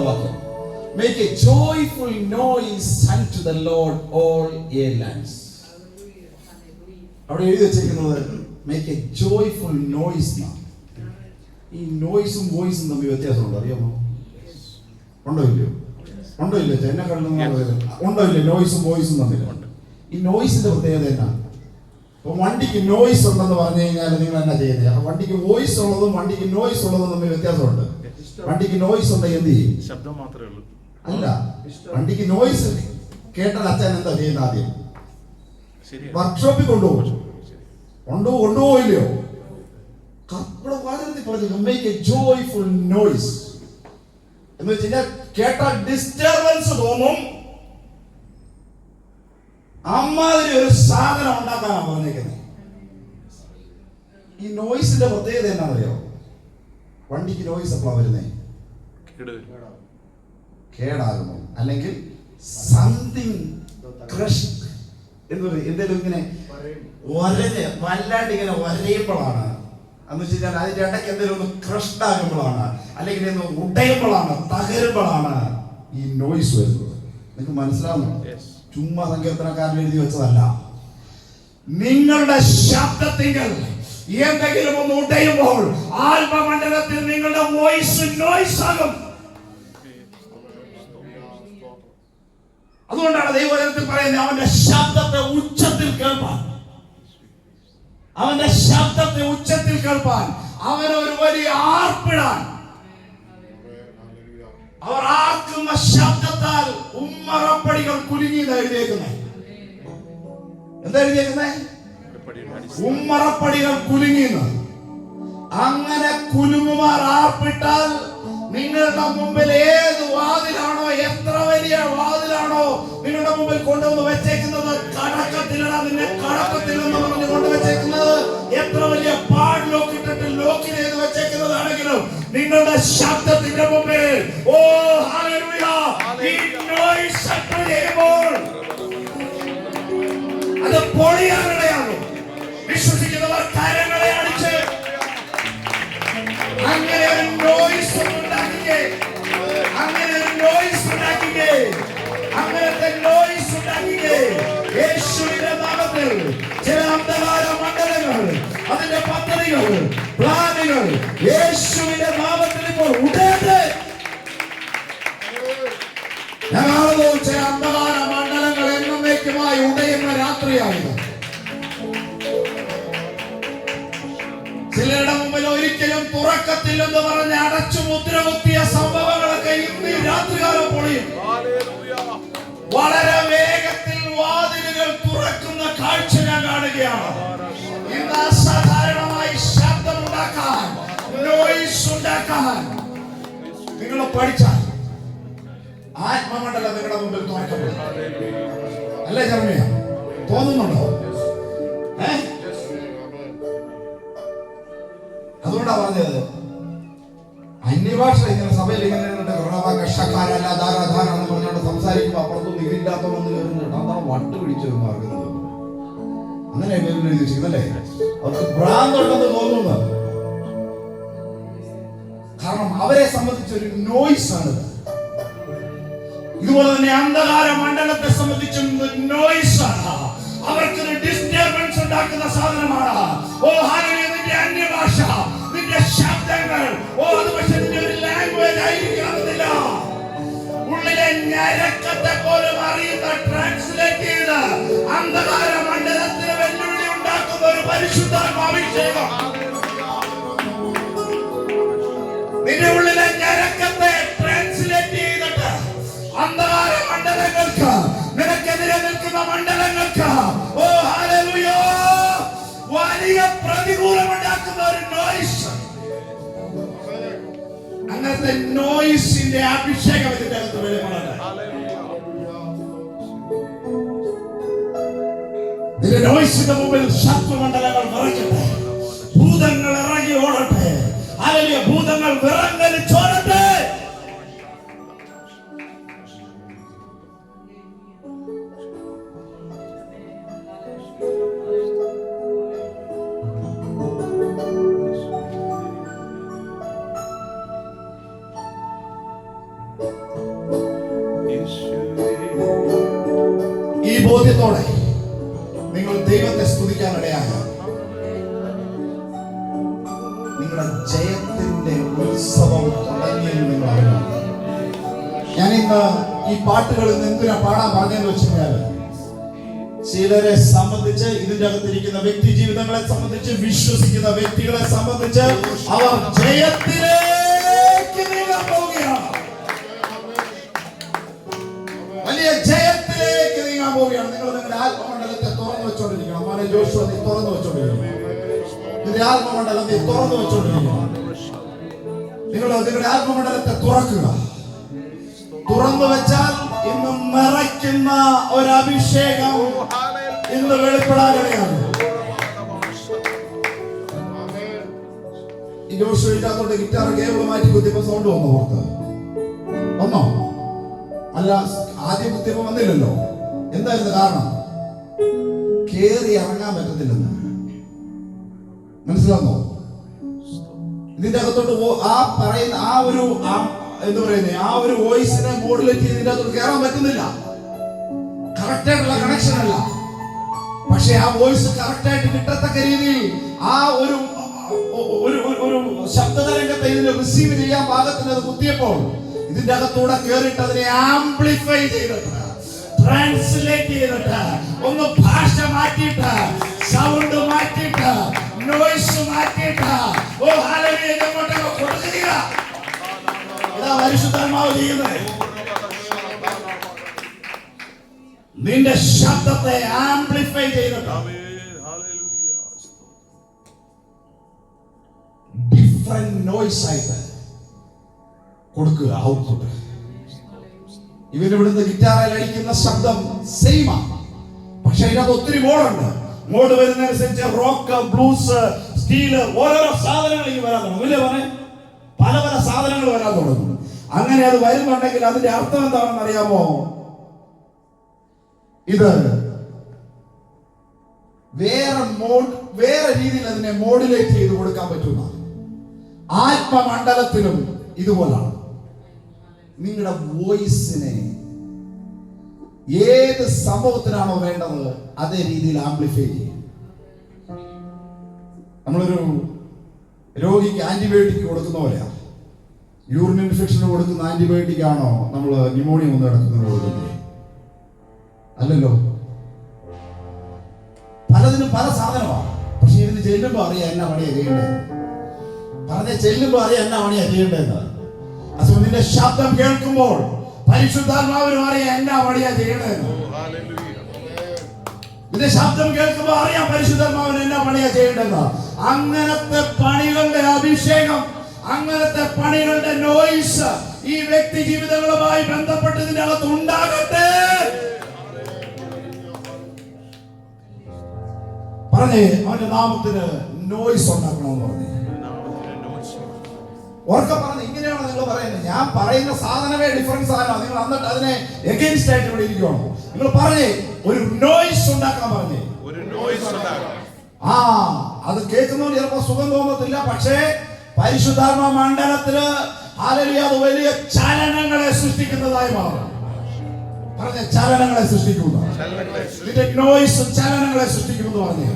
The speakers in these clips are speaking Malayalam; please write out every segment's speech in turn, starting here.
വാക്യം. Make a joyful noise unto the Lord all ye lands. അവിടെ എഴുതി വെച്ചിരിക്കുന്നത് make a joyful noise. ഈ നോയ്സും വോയിസും തമ്മിൽ വ്യത്യാസമുണ്ട്, അറിയാമോ? ഉണ്ടോ ഇല്ലയോ? ഉണ്ടോ ഇല്ല? എന്നെ ഉണ്ടോ ഇല്ല? നോയ്സും വോയിസും തമ്മിൽ. ഈ നോയ്സിന്റെ പ്രത്യേകത എന്നാണ്? അപ്പൊ വണ്ടിക്ക് നോയ്സ് ഉണ്ടെന്ന് പറഞ്ഞു കഴിഞ്ഞാൽ നിങ്ങൾ എന്നാ ചെയ്യുന്നത്? അപ്പൊ വണ്ടിക്ക് വോയിസ് ഉള്ളതും വണ്ടിക്ക് നോയ്സ് ഉള്ളതും തമ്മിൽ വ്യത്യാസമുണ്ട്. വണ്ടിക്ക് നോയ്സ് ഉണ്ടെങ്കിൽ എന്ത് ചെയ്യും? ശബ്ദം മാത്രമേ ഉള്ളൂ. അല്ല, വണ്ടിക്ക് നോയ്സ് കേട്ടാൽ അച്ഛൻ എന്താ ചെയ്യുന്നത്? ആദ്യം വർക്ക്ഷോപ്പിൽ കൊണ്ടുപോയില്ലയോ? Make a joyful noise എന്ന് വെച്ച് കഴിഞ്ഞാൽ കേട്ടാൽ ഡിസ്റ്റർബൻസ് തോന്നും. അമ്മാതിരി ഒരു സാധനം ഉണ്ടാക്കാനാണ് പറഞ്ഞേക്കുന്നത്. ഈ നോയ്സിന്റെ പ്രത്യേകത എന്നാണെന്നറിയോ? വണ്ടിക്ക് നോയ്സ് എപ്പോഴാണ് വരുന്നത്? കേടാകുന്നു, അല്ലെങ്കിൽ സംതിങ് ക്രഷ് എന്ന് പറയും. എന്തെങ്കിലും ഇങ്ങനെ വല്ലാണ്ട് ഇങ്ങനെ വരയുമ്പോഴാണ്, എന്ന് വെച്ച് കഴിഞ്ഞാൽ അതിന്റെ ഇടയ്ക്ക് എന്തെങ്കിലും ഒന്ന് ക്രഷ്ഡ് ആകുമ്പോഴാണ്, അല്ലെങ്കിൽ ഒന്ന് ഉടയുമ്പോഴാണ്, തകരുമ്പോഴാണ് ഈ നോയ്സ് വരുന്നത്. നിങ്ങൾക്ക് മനസ്സിലാവുന്നു? ചുമ്മാ സങ്കീർത്തനക്കാരൻ എഴുതി വെച്ചതല്ല. നിങ്ങളുടെ ശബ്ദത്തിങ്കൽ എന്തെങ്കിലും ഒന്ന് ഉടയുമ്പോൾ ആത്മമണ്ഡലത്തിൽ നിങ്ങളുടെ വോയിസ് നോയ്സ് ആകും. അതുകൊണ്ടാണ് ദൈവവചനത്തിൽ പറയുന്നത് അവന്റെ ശബ്ദത്തെ ഉച്ചത്തിൽ കേൾപ്പാൻ, അവന്റെ ശബ്ദത്തെ ഉച്ചത്തിൽ കേൾപ്പാൻ, അവനൊരു വലിയ ആർപ്പിടാൻ. അവർ ആർക്കുന്ന ശബ്ദത്താൽ ഉമ്മറപ്പടികൾ കുലുങ്ങി എഴുതിയേക്കുന്നത്. എന്താ എഴുതിയേക്കുന്നത്? ഉമ്മറപ്പടികൾ കുലുങ്ങിന്ന്. അങ്ങനെ കുലുങ്ങുമാർ ആർപ്പിട്ടാൽ നിങ്ങളുടെ മുമ്പിൽ ഏത് വാതിലാണോ, എത്ര വലിയ വാതിലാണോ നിങ്ങളുടെ മുമ്പിൽ കൊണ്ടുവന്ന് വെച്ചേക്കുന്നത്, കടക്കത്തിലടാ നിന്നെ കടക്കത്തിലെന്ന് പറഞ്ഞ് കൊണ്ടുവച്ചേക്കുന്നത്, എത്ര വലിയ പാഡ് ലോക്ക് ഇട്ടിട്ട് ലോക്ക് ചെയ്ത് വെച്ചേക്കുന്നതാണെങ്കിലും നിങ്ങളുടെ ശബ്ദത്തിന്റെ മുമ്പിൽ ഓ ഹല്ലേലൂയ ഈ നോയ്സ് ചെയ്യുമ്പോൾ അത് പൊളിയാനിടയാകും. വിശ്വസിക്കുന്നവർ കരങ്ങളെ അടിച്ച് അങ്ങനെ ഒരു നോയ്സ് ഉണ്ടാക്കിക്കേ, അങ്ങനെ ഒരു നോയ്സ് ഉണ്ടാക്കിക്കേ, അങ്ങനത്തെ നോയ്സ് ഉണ്ടാക്കിക്കേ. യേശുവിന്റെ നാമത്തിൽ ചില അന്ധകാര മണ്ഡലങ്ങൾ, അതിന്റെ പദ്ധതികൾ, പ്ലാനുകൾ യേശുവിന്റെ നാമത്തിൽ ഇപ്പോൾ ഉടയട്ടെ. ഞങ്ങളോ ചില അന്ധകാര മണ്ഡലങ്ങൾ എന്നേക്കുമായി ഉടയുന്ന രാത്രിയായത്. ചിലരുടെ മുമ്പിൽ ഒരിക്കലും തുറക്കത്തില്ലെന്ന് പറഞ്ഞ് അടച്ചു മുദ്ര കുത്തിയ സംഭവങ്ങളൊക്കെ ഇന്ന് രാത്രികാലം പൊളിയും. വളരെ വേഗത്തിൽ വാതിലുകൾ തുറക്കുന്ന കാഴ്ച ഞാൻ കാണുകയാണ്. ഇന്ന് അസാധാരണമായി ശബ്ദമുണ്ടാക്കാൻ, നോയ്സ് ഉണ്ടാക്കാൻ നിങ്ങൾ പഠിച്ചാൽ ആത്മമണ്ഡലം നിങ്ങളുടെ മുമ്പിൽ തുറക്കപ്പെടും. അല്ലേ ജർമ്മിയ? തോന്നുന്നുണ്ടോ? അതുകൊണ്ടാ പറഞ്ഞത് അന്യഭാഷ ഇങ്ങനെ സഭയിൽ ഇങ്ങനെ കഷ്ടക്കാരല്ലാതാരാധാരാന്ന് പറഞ്ഞോണ്ട് സംസാരിക്കുമ്പോ അപ്പുറത്തൊന്നും ഇതില്ലാത്തവന്ന് കയറുന്നുണ്ട്. അതാണ് വട്ട് പിടിച്ചൊരു മാർഗം. അങ്ങനെ എഴുതി വെച്ചിരിക്കുന്നല്ലേ? അവർക്ക് ഭ്രാന്തുണ്ടെന്ന് തോന്നുന്നു. കാരണം അവരെ സംബന്ധിച്ചൊരു നോയ്സ് ആണ്. ഇതുപോലെ തന്നെ അന്ധകാര മണ്ഡലത്തെ സംബന്ധിച്ചും നോയ്സ് ആണ്. അവർക്കൊരു ഡിസ്റ്റർബൻസ് ഉണ്ടാക്കുന്ന സാധനമാണ്. ഓ ഹല്ലേലൂയ, നിന്റെ അന്യഭാഷ, നിന്റെ ശബ്ദങ്ങൾ, ഓ അത് പക്ഷെ നിന്റെ ഒരു ലാംഗ്വേജ് ആയിരിക്കണമെന്നില്ല. ഉള്ളിലെ ഞരക്കത്തെ പോലും അറിയുന്ന, ട്രാൻസ്ലേറ്റ് ചെയ്ത് അന്ധകാര മണ്ഡലത്തിന് വെല്ലുവിളി ഉണ്ടാക്കുന്ന ഒരു പരിശുദ്ധാത്മാഭിഷേകം. നിന്റെ ഉള്ളിലെ ഞരക്കത്തെ ട്രാൻസ്ലേറ്റ് ചെയ്തിട്ട് അന്ധകാര മണ്ഡലങ്ങൾക്ക്, നിനക്കെതിരെ നിൽക്കുന്ന മണ്ഡലങ്ങൾക്ക് ഓ ഹല്ലേലൂയ വലിയ പ്രതികൂലമുണ്ടാക്കുന്ന ഒരു നോയ്സ്. അങ്ങനത്തെ നോയ്സിന്റെ അഭിഷേകം ഇതിന്റെ അകത്ത് വെളിപ്പെടുന്നത്. ഇതിന്റെ നോയ്സിന്റെ മുമ്പിൽ ശത്രുമണ്ഡലങ്ങൾ വിറയ്ക്കട്ടെ, ഭൂതങ്ങൾ ഇറങ്ങി ഓടട്ടെ. ഹല്ലേലൂയ, ഭൂതങ്ങൾ വിറങ്ങലിച്ചോടട്ടെ. ബോധ്യത്തോടെ നിങ്ങൾ ദൈവത്തെ സ്തുതിക്കാനിടയായ നിങ്ങളുടെ ജയത്തിന്റെ ഉത്സവം തുടങ്ങിയെന്ന് നിങ്ങൾ അറിയണം. ഞാൻ ഇന്ന് ഈ പാട്ടുകൾ എന്തിനാ പാടാൻ പറഞ്ഞെന്ന് വെച്ച് കഴിഞ്ഞാൽ, ചിലരെ സംബന്ധിച്ച്, ഇതിന്റെ അകത്തിരിക്കുന്ന വ്യക്തി ജീവിതങ്ങളെ സംബന്ധിച്ച്, വിശ്വസിക്കുന്ന വ്യക്തികളെ സംബന്ധിച്ച് അവർ ജയത്തിലേക്ക് നീങ്ങാൻ പോവുകയാണ്. വലിയ ജയത്തിലേക്ക് നീങ്ങാൻ പോവുകയാണ്. നിങ്ങൾ നിങ്ങളുടെ ആത്മമണ്ഡലത്തെ തുറന്നു വെച്ചോണ്ടിരിക്കണം. മോനെ ജോഷുവ, നീ തുറന്നു വെച്ചോണ്ടിരിക്കണം. നിന്റെ ആത്മമണ്ഡലം നീ തുറന്നു വെച്ചോണ്ടിരിക്കണം. നിങ്ങളുടെ ആത്മമണ്ഡലത്തെ തുറക്കുക. തുറന്നു വെച്ചാൽ ഇന്ന് നിറയ്ക്കുന്ന ഒരു അഭിഷേകം ഇന്ന് വെളിപ്പെടാനിടയാണ്. ഈ ജോഷുവിന്റെ ഗിറ്റാർ കേബിൾ മാറ്റി കുത്തിയപ്പോ സൗണ്ട് വന്നോ? പുറത്ത് വന്നോ? അല്ല, ആദ്യം കുത്തിയപ്പോ വന്നില്ലല്ലോ. എന്തായിരുന്നു കാരണം? കേറി ഇറങ്ങാൻ പറ്റത്തില്ലെന്ന്. മനസ്സിലാന്നോ? ഇതിന്റെ അകത്തോട്ട് ആ പറയുന്ന ആ ഒരു എന്താ പറയുന്നത്, ആ ഒരു വോയിസിനെ മോഡുലേറ്റ് ചെയ്ത് ഇതിന്റെ അകത്തോട്ട് കയറാൻ പറ്റുന്നില്ല. കറക്റ്റ് ആയിട്ടുള്ള കണക്ഷൻ അല്ല. പക്ഷെ ആ വോയിസ് കറക്റ്റ് ആയിട്ട് കിട്ടത്തക്ക രീതിയിൽ ആ ഒരു ശബ്ദതരംഗത്തെ ഇതിനെ റിസീവ് ചെയ്യാൻ പാകത്തിന് അത് കുത്തിയപ്പോൾ ഇതിന്റെ അകത്തൂടെ കേറിയിട്ട് അതിനെ ആംപ്ലിഫൈ ചെയ്തിട്ട്, ട്രാൻസ്ലേറ്റ് ചെയ്തിട്ട്, ഒന്ന് ഭാഷ മാറ്റിയിട്ട്, സൗണ്ട് മാറ്റിയിട്ട്, നോയ്സ് മാറ്റിയിട്ട്, ഓ ഹല്ലേലൂയ അങ്ങോട്ടൊക്കെ കൊടുക്കുക. ഇതാ പരിശുദ്ധാത്മാവ് ചെയ്യുന്നത്. നിന്റെ ശബ്ദത്തെ ആംപ്ലിഫൈ ചെയ്തിട്ട് ഡിഫറെന്റ് നോയ്സ് ആയിട്ട് കൊടുക്കുക ഔട്ട്പുട്ട്. ഇവരിവിടുന്ന് ഗിറ്റാറിൽ അടിക്കുന്ന ശബ്ദം സെയിമാണ്, പക്ഷെ ഇതിനകത്ത് ഒത്തിരി മോഡുണ്ട്. മോഡ് വരുന്നതനുസരിച്ച് റോക്ക്, ബ്ലൂസ്, സ്റ്റീല്, ഓരോരോ സാധനങ്ങൾ ഇനി വരാൻ തുടങ്ങും. ഇല്ലേ പറഞ്ഞേ? പല പല സാധനങ്ങൾ വരാൻ തുടങ്ങും. അങ്ങനെ അത് വരുന്നുണ്ടെങ്കിൽ അതിന്റെ അർത്ഥം എന്താണെന്ന് അറിയാമോ? ഇത് വേറെ രീതിയിൽ അതിനെ മോഡുലേറ്റ് ചെയ്ത് കൊടുക്കാൻ പറ്റുന്ന ആത്മമണ്ഡലത്തിലും ഇതുപോലാണ്. നിങ്ങളുടെ വോയിസിനെ ഏത് സംഭവത്തിനാണോ വേണ്ടത് അതേ രീതിയിൽ ആംപ്ലിഫൈ ചെയ്യും. നമ്മളൊരു രോഗിക്ക് ആന്റിബയോട്ടിക് കൊടുക്കുന്ന പോലെയാണ്. യൂറിൻ ഇൻഫെക്ഷന് കൊടുക്കുന്ന ആന്റിബയോട്ടിക് ആണോ നമ്മൾ ന്യൂമോണിയ ഒന്ന് കിടക്കുന്നത് കൊടുക്കുന്നത്? അല്ലല്ലോ. പലതിനും പല സാധനമാണ്. പക്ഷെ ഇതിന് ചെല്ലുമ്പോ അറിയാം എന്നാ പണിയാ ചെയ്യേണ്ടത്. ചെല്ലുമ്പോ അറിയാം എന്നാ പണിയാ ചെയ്യേണ്ടത്. അപ്പൊ നിന്റെ ശബ്ദം കേൾക്കുമ്പോൾ പരിശുദ്ധാത്മാവിനും അറിയാം എന്നാ പണിയാ ചെയ്യേണ്ടത്. നിന്റെ ശബ്ദം കേൾക്കുമ്പോൾ അറിയാം പരിശുദ്ധാത്മാവിന് എന്നാ പണിയാ ചെയ്യേണ്ടത്. അങ്ങനത്തെ പണികളുടെ അഭിഷേകം, അങ്ങനത്തെ പണികളുടെ നോയ്സ് ഈ വ്യക്തി ജീവിതങ്ങളുമായി ബന്ധപ്പെട്ട് ഇതിന്റെ അകത്ത് ഉണ്ടാകട്ടെ. പറഞ്ഞേ, അവന്റെ നാമത്തിന് നോയ്സ് ഉണ്ടാക്കണമെന്ന് പറഞ്ഞു. ഓർക്കെ പറഞ്ഞു. ഇങ്ങനെയാണോ നിങ്ങൾ പറയുന്നത്? ഞാൻ പറയുന്ന സാധനമേ ഡിഫറൻസ് സാധനമാണ്. നിങ്ങൾ എന്നിട്ട് അതിനെ എഗെയിൻസ്റ്റ് ആയിട്ട് ഇവിടെ ഇരിക്കുകയാണോ? നിങ്ങൾ പറഞ്ഞേ, ഒരു നോയ്സ് ഉണ്ടാക്കാൻ പറഞ്ഞേ. അത് കേൾക്കുന്നവന് ചിലപ്പോ സുഖം തോന്നത്തില്ല. പക്ഷേ പരിശുദ്ധാത്മ മണ്ഡലത്തില് ഹല്ലേലൂയ അത് വലിയ ചലനങ്ങളെ സൃഷ്ടിക്കുന്നതായി മാറും. പറഞ്ഞ ചലനങ്ങളെ സൃഷ്ടിക്കുന്നു. ഇതിന്റെ നോയ്സ് ചലനങ്ങളെ സൃഷ്ടിക്കുന്നു പറഞ്ഞു.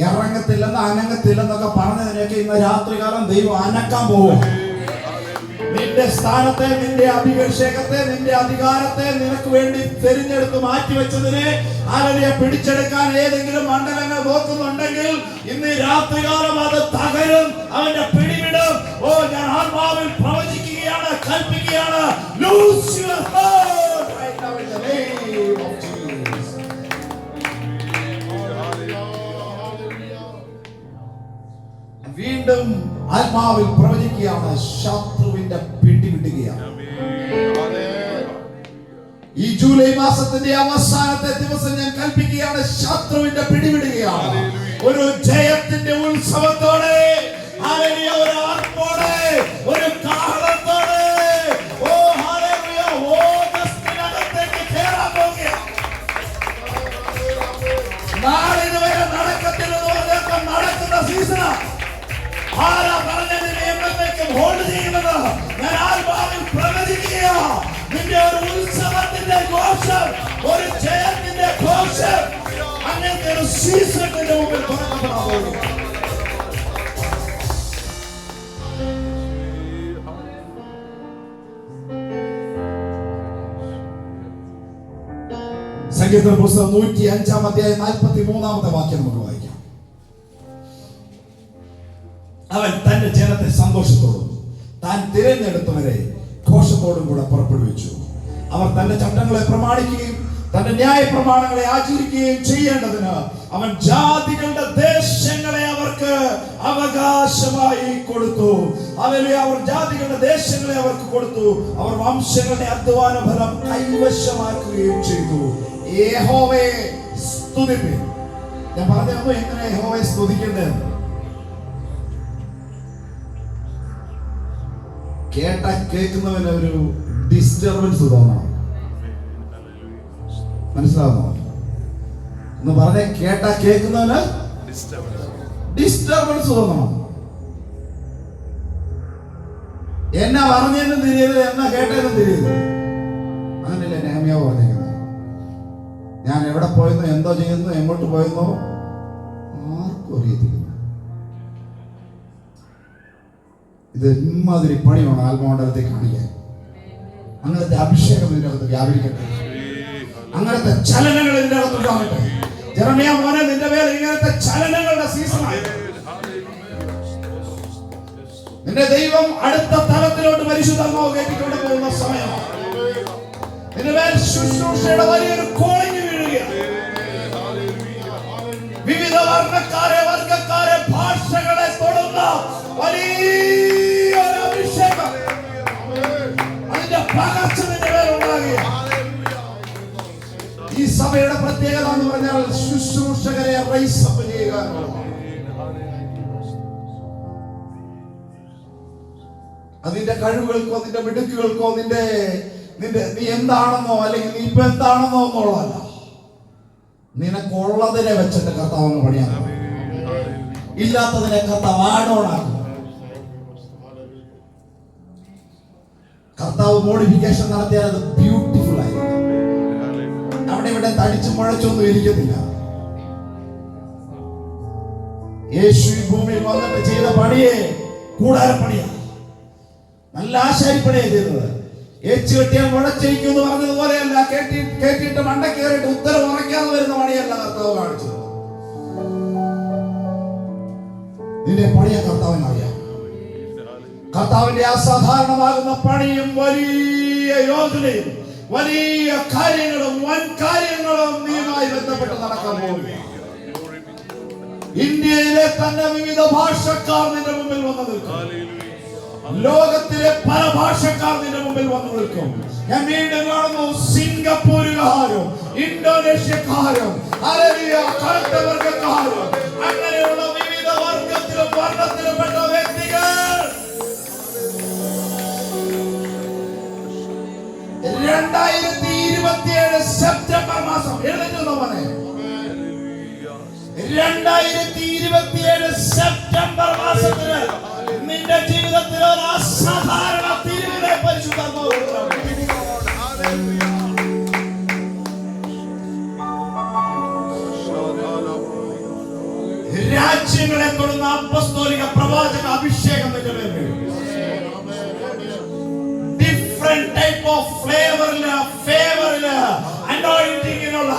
ഇറങ്ങത്തില്ലെന്ന് അനങ്ങത്തില്ലെന്നൊക്കെ പറഞ്ഞതിനൊക്കെ ഇന്ന് രാത്രികാലം ദൈവം അനക്കാൻ പോകും. നിന്റെ സ്ഥാനത്തെ, നിന്റെ അഭിഷേകത്തെ, നിന്റെ അധികാരത്തെ നിനക്ക് വേണ്ടി തിരഞ്ഞെടുത്ത് മാറ്റിവെച്ചതിനെ ആരെയും പിടിച്ചെടുക്കാൻ ഏതെങ്കിലും മണ്ഡലങ്ങൾ നോക്കുന്നുണ്ടെങ്കിൽ ഇന്ന് രാത്രികാലം അത് തകരും, അവന്റെ പിടിവിടും. ഓ, ഞാൻ ആത്മാവിൽ പ്രവചിക്കുകയാണ്, കൽപ്പിക്കുകയാണ്. Loose your hold right now in the name of Jesus. വീണ്ടും ആത്മാവിൽ പ്രവചിക്കുകയാണ്, ശത്രുവിന്റെ പിടിവിടുകയാണ്. ഈ ജൂലൈ മാസത്തിന്റെ അവസാനത്തെ ദിവസം ഞാൻ കൽപ്പിക്കുകയാണ്, ശത്രുവിന്റെ പിടിവിടുകയാണ്. ഒരു ജയത്തിന്റെ ഉത്സവത്തോടെ, ഹല്ലേലൂയ, ഒരു ആർപ്പോടെ, ഒരു കാഹളത്തോടെ, ഓ ഹല്ലേലൂയ, ഓഗസ്റ്റിനകത്തേക്ക് കേറാൻ പോകുകയാണ്. നാളെ ഇതുവരെ നടക്കത്തില്ലെന്ന് പറഞ്ഞൊക്കെ നടക്കുന്ന സീസണാണ്. ആരാ പറഞ്ഞതിന് എന്നേക്കും ഹോൾഡ് ചെയ്യുന്നത്? ഞാൻ ആത്മാവിൽ പ്രവചിക്കുകയാണ്. നിന്റെ ഒരു ഉത്സവത്തെ സങ്കീർത്തന പുസ്തകം 105 അധ്യായം 43 വാക്യം നമുക്ക് വായിക്കാം. അവൻ തന്റെ ജനത്തെ സന്തോഷത്തോടും താൻ തിരഞ്ഞെടുത്തവരെ ഘോഷത്തോടും കൂടെ പുറപ്പെടുവിച്ചു. അവർ തന്റെ ചട്ടങ്ങളെ പ്രമാണിക്കുകയും തന്റെ ന്യായ പ്രമാണങ്ങളെ ആചരിക്കുകയും ചെയ്യേണ്ടതിന് അവൻ ജാതികളുടെ ദേശങ്ങളെ അവർക്ക് അവകാശമായി കൊടുത്തു. ഹല്ലേലൂയ. അവർ ജാതികളുടെ ദേശങ്ങളെ അവർക്ക് കൊടുത്തു. അവർ വംശങ്ങളുടെ അധ്വാന ഫലം കൈവശമാക്കുകയും ചെയ്തു. യഹോവയെ സ്തുതിപ്പിൻ. ഞാൻ പറഞ്ഞു എങ്ങനെ യഹോവയെ സ്തുതിക്കേണ്ടതെന്ന്. കേൾക്കുന്നവന് ഒരു ഡിസ്റ്റർബൻസ് തോന്നണം. മനസ്സിലാവുന്നോ? എന്ന് പറഞ്ഞ കേൾക്കുന്നവന് ഡിസ്റ്റർബൻസ് തോന്നണം. എന്നാ പറഞ്ഞെന്നും തിരിയരുത്, എന്നാ കേട്ടതെന്നും തിരിയരുത്. അങ്ങനെയല്ലേ നെഹമ്യാവ് പറഞ്ഞേക്കുന്നത്. ഞാൻ എവിടെ പോയെന്നോ എന്തോ ചെയ്യുന്നു എങ്ങോട്ട് പോയെന്നോ ആർക്കും അറിയത്തില്ല. ഇത് ഇമ്മാതിരി പണിയാണ് ആത്മമണ്ഡലത്തെ കാണിക്കാൻ. അങ്ങനത്തെ അഭിഷേകം ഇതിനകത്ത് വ്യാപരിക്കട്ടെ. അങ്ങനത്തെ ചലനങ്ങൾ ഇതിന്റെ അകത്ത് കാണട്ടെ. ജെറമ്യാ മോനെ, നിന്റെ മേൽ ഇങ്ങനത്തെ ചലനങ്ങളുടെ സീസണായി. നിന്റെ ദൈവം അടുത്ത തലത്തിലോട്ട് പരിശുദ്ധാത്മാവ് കയറ്റിക്കൊണ്ട് പോകുന്ന സമയമാണ്. നിന്റെ മേൽ ശുശ്രൂഷയുടെ വലിയൊരു കോളിംഗ് വീഴുകയാണ്. വിവിധ വർഗക്കാരെ ഭാഷകളെ തൊടുന്ന വലിയൊരു അഭിഷേകം, അതിന്റെ പകർച്ച നിന്റെ മേൽ ഉണ്ടാകുകയാണ്. ഈ സഭയുടെ പ്രത്യേകത എന്ന് പറഞ്ഞാൽ ശുശ്രൂഷകരെ റൈസ് അപ്പ് ചെയ്യുക. അതിന്റെ കഴിവുകൾക്കോ നിന്റെ മിടുക്കുകൾക്കോ നീ എന്താണെന്നോ അല്ലെങ്കിൽ നീ ഇപ്പൊ എന്താണെന്നോ എന്നുള്ളതല്ല. നിനക്കുള്ളതിനെ വെച്ചിട്ട് കർത്താവ് പണിയാൻ, ഇല്ലാത്തതിനെ കർത്താവ് ആഡോണാക്കും. കർത്താവ് മോഡിഫിക്കേഷൻ നടത്തിയാൽ അത് ബ്യൂട്ടിഫുൾ ആയിരിക്കും. അവിടെ ഇവിടെ തടിച്ചു മുഴച്ചൊന്നും ഇരിക്കത്തില്ല. യേശു ഈ ഭൂമിയിൽ വന്നിട്ട് ചെയ്ത പണിയെ കൂടാരപ്പണിയാണ്, നല്ല ആശാരിപ്പണിയാണ് ചെയ്തത്. ഏച്ചു കെട്ടിയാൽ മുഴച്ചിരിക്കും എന്ന് പറഞ്ഞതുപോലെയല്ല, കേട്ടിട്ട് മണ്ട കയറിയിട്ട് ഉത്തരം ഉറയ്ക്കാതെ വരുന്ന പണിയല്ല കർത്താവ് കാണിച്ചത്. നിന്റെ പണിയെ കർത്താവിനറിയാം. കർത്താവിന്റെ അസാധാരണമാകുന്ന പണിയും വലിയ യോജനയും വലിയ കാര്യങ്ങളും വൻ കാര്യങ്ങളും നീയുമായി ബന്ധപ്പെട്ട് നടക്കാൻ പോവുകയാണ്. ഇന്ത്യയിലെ തന്നെ വിവിധ ഭാഷക്കാർ നിന്റെ മുമ്പിൽ വന്നു നിൽക്കും. ലോകത്തിലെ പല ഭാഷക്കാർ നിന്റെ മുമ്പിൽ വന്നു നിൽക്കും. ഞാൻ വീണ്ടും കാണുന്നു സിംഗപ്പൂരുകാരും ഇന്തോനേഷ്യക്കാരും കറുത്ത വർഗക്കാരും അങ്ങനെയുള്ള വിവിധ വർഗത്തിലും വർണ്ണത്തിലും പെട്ട വ്യക്തികൾ 2027 സെപ്റ്റംബർ മാസം 2027 സെപ്റ്റംബർ മാസത്തിന് നിന്റെ ജീവിതത്തിൽ ഒരു അസാധാരണ തിരിവിനെ പരിശുദ്ധാത്മാവ് രാജ്യങ്ങളെ തൊടുന്ന അപ്പസ്തോലിക പ്രവാചക അഭിഷേകം നിന്റെ മേൽ വീഴും. ഡിഫറെന്റ് ടൈപ്പ് ഓഫ് ഫേവറില് അനോയിന്റിങ്ങിനുള്ള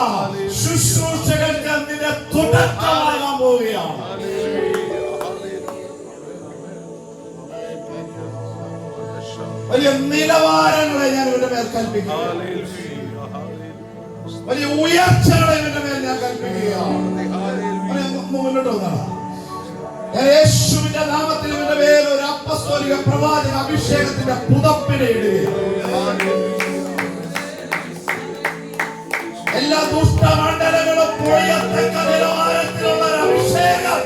ശുശ്രൂഷകൾക്ക് നിന്റെ തുടക്കമാകാൻ പോവുകയാണ്. വലിയ നിലവാരങ്ങളെ ഞാൻ ഇവരുടെ മേൽ കൽപ്പിക്കുകയാണ്. വലിയ ഉയർച്ചകളെ ഇവരുടെ മേൽ ഞാൻ കൽപ്പിക്കുകയാണ്. മുന്നോട്ട് വന്നതാണ്. യേശുവിന്റെ നാമത്തിൽ ഇവരുടെ മേൽ ഒരു അപ്പസ്തോലിക പ്രവാചക അഭിഷേകത്തിന്റെ പുതപ്പിനെ ഇടുകയാണ്. എല്ലാ ദുഷ്ടമണ്ഡലങ്ങളും പൊളിയത്തക്ക നിലവാരത്തിലുള്ള ഒരു അഭിഷേകം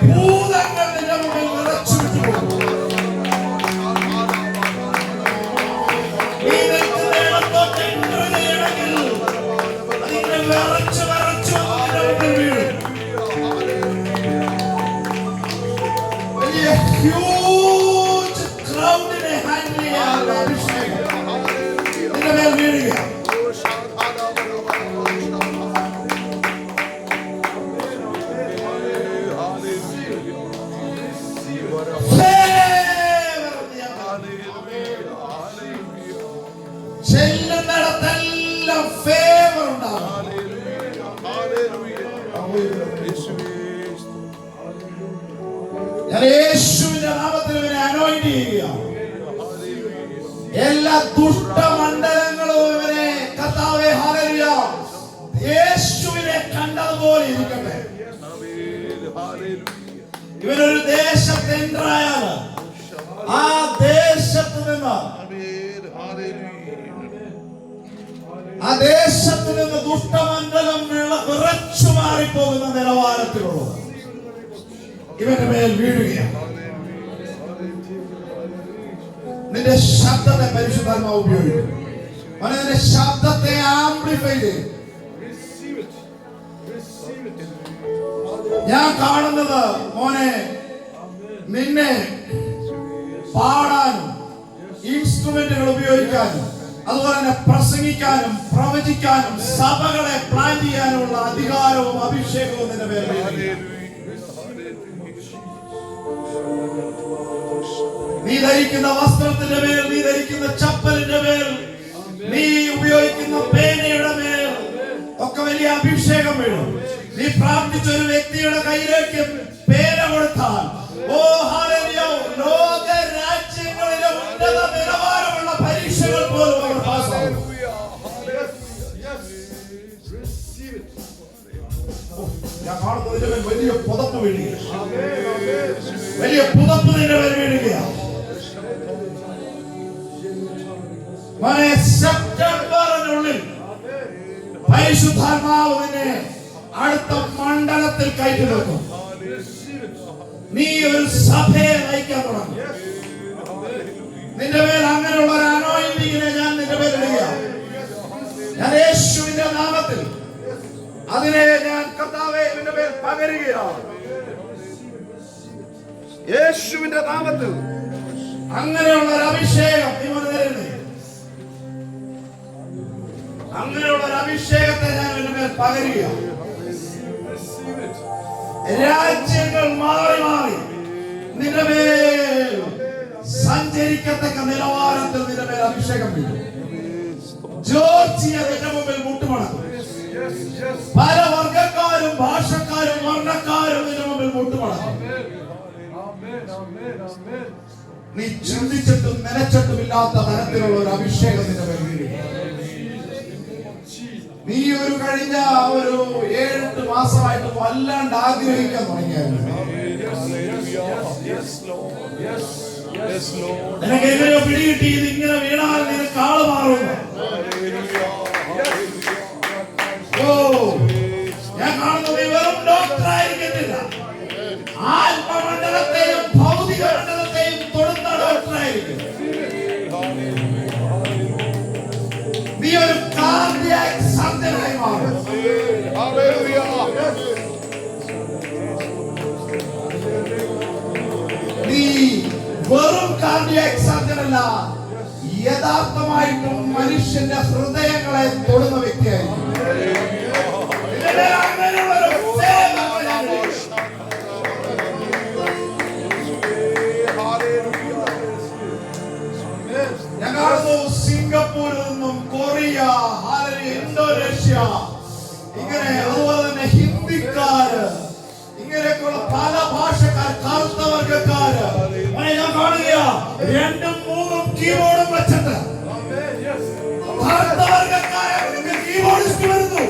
ഭൂതങ്ങൾ നിന്റെ മുമ്പിൽ വിറച്ചു വിട്ടുപോകും. Huge crowd-നെ ഹാൻഡിൽ ചെയ്യാനുള്ള അഭിഷേകം നിന്റെ മേൽ വീഴുകയാണ്. ദുഷ്ടമണ്ഡലങ്ങളും ഇവരെ കർത്താവേ ഹല്ലേലൂയ യേശുവിനെ കണ്ടതുപോലെ ഇരിക്കട്ടെ. ഇവരൊരു ദേശത്ത് എൻട്രായാൽ ആ ദേശത്ത് നിന്ന് ദുഷ്ടമണ്ഡലം വിറച്ചു മാറിപ്പോകുന്ന നിലവാരത്തിലുള്ളത് ഇവന്റെ മേൽ വീഴുകയാണ്. നിന്റെ ശബ്ദത്തെ പരിശുദ്ധാത്മാവ് ഉപയോഗിക്കും. നിന്റെ ശബ്ദത്തെ ആംപ്ലിഫൈ ചെയ്യും. ഞാൻ കാണുന്നത് മോനെ നിന്നെ പാടാനും ഇൻസ്ട്രുമെന്റുകൾ ഉപയോഗിക്കാനും അതുപോലെ തന്നെ പ്രസംഗിക്കാനും പ്രവചിക്കാനും സഭകളെ പ്ലാൻ ചെയ്യാനുമുള്ള അധികാരവും അഭിഷേകവും നിന്റെ പേരിൽ. നീ ധരിക്കുന്ന വസ്ത്രത്തിന്റെ മേൽ, നീ ധരിക്കുന്ന ചപ്പലിന്റെ മേൽ, നീ ഉപയോഗിക്കുന്ന പേനയുടെ മേൽ ഒക്കെ വലിയ അഭിഷേകം വീഴും. നീ പ്രാർത്ഥിച്ച ഒരു വ്യക്തിയുടെ കയ്യിലേക്ക് പേന കൊടുത്താൽ ഓ ഹല്ലേലൂയ ലോക രാജ്യങ്ങളിലെ ഉന്നത നിലവാരമുള്ള പരീക്ഷകൾ പോലും അവർ പാസ്സാവും. ഞാൻ കാണുന്നതിന്റെ മേൽ വലിയ പുതപ്പ് വീഴുകയാണ്. വലിയ പുതപ്പ് നിന്റെ മേൽ വീഴുകയാണ്. സെപ്റ്റംബറിനുള്ളിൽ പരിശുദ്ധാത്മാവ് നിന്നെ അടുത്ത മണ്ഡലത്തിൽ കയറ്റി നിർത്തും. നീ ഒരു സഭയെ നയിക്കാൻ തുടങ്ങും. നിന്റെ മേൽ അങ്ങനെയുള്ള ഒരു അനോയിന്റിങ്ങിനെ ഞാൻ നിന്റെ മേൽ ഇടുകയാണ്. ഞാൻ യേശുവിന്റെ നാമത്തിൽ അതിനെ ഞാൻ കർത്താവേ നിന്റെ മേൽ പകരുകയാണ്. യേശുവിന്റെ നാമത്തിൽ അങ്ങനെയുള്ള ഒരു അഭിഷേകം ഇവന് തരുന്നു. അങ്ങനെയുള്ള ഒരു അഭിഷേകത്തെ ഞാൻ നിന്റെ മേൽ പകരുകയാണ്. രാജ്യങ്ങൾ മാറി മാറി നിന്റെ മേൽ സഞ്ചരിക്കത്തക്ക നിലവാരത്തിൽ നിന്റെ മേൽ അഭിഷേകം വീഴും. ജോർജിയ നിന്റെ മുമ്പിൽ മുട്ടുമടക്കും. പല വർഗക്കാരും ഭാഷക്കാരും വർണ്ണക്കാരും നിന്റെ മുമ്പിൽ മുട്ടുമടക്കും. നീ ചിന്തിച്ചിട്ടും നനച്ചിട്ടും ഇല്ലാത്ത തരത്തിലുള്ള ഒരു അഭിഷേകം നിന്റെ മേൽ വീഴും. നീ ഒരു കഴിഞ്ഞ ഒരു 7-8 മാസമായിട്ട് വല്ലാണ്ട് ആഗ്രഹിക്കാൻ തുടങ്ങിയായിരുന്നു. നിനക്ക് എങ്ങനെയോ പിടികിട്ടി ഇത് ഇങ്ങനെ വീണാൽ നിനക്ക് ആള് മാറുന്നു. ഓ ഞാൻ കാണുന്നത് വെറും ഡോക്ടർ ആയിരിക്കത്തില്ല, ആത്മമണ്ഡലത്തെയും ഭൗതിക മണ്ഡലത്തെയും തൊടുന്ന ഡോക്ടറായിരിക്കും. നീ ഒരു കാർഡിയാക് സർജനായി മാറും. നീ വെറും കാർഡിയാക് സർജൻ അല്ല, യഥാർത്ഥമായിട്ടും മനുഷ്യന്റെ ഹൃദയങ്ങളെ തൊടുന്ന വ്യക്തിയായിരിക്കും. ഞാൻ കാണുന്നു സിംഗപ്പൂരിൽ നിന്നും കൊറിയ, ഇന്തോനേഷ്യ, ഇങ്ങനെ അതുപോലെ തന്നെ ഹിന്ദിക്കാര്, ഇങ്ങനെയൊക്കെയുള്ള പല ഭാഷക്കാർ, കറുത്ത വർഗക്കാര് ഞാൻ കാണുക 2-3 കീബോർഡും വെച്ചിട്ട് കറുത്ത വർഗക്കാരെ കീബോർഡിസ്റ്റ് വരുന്നു.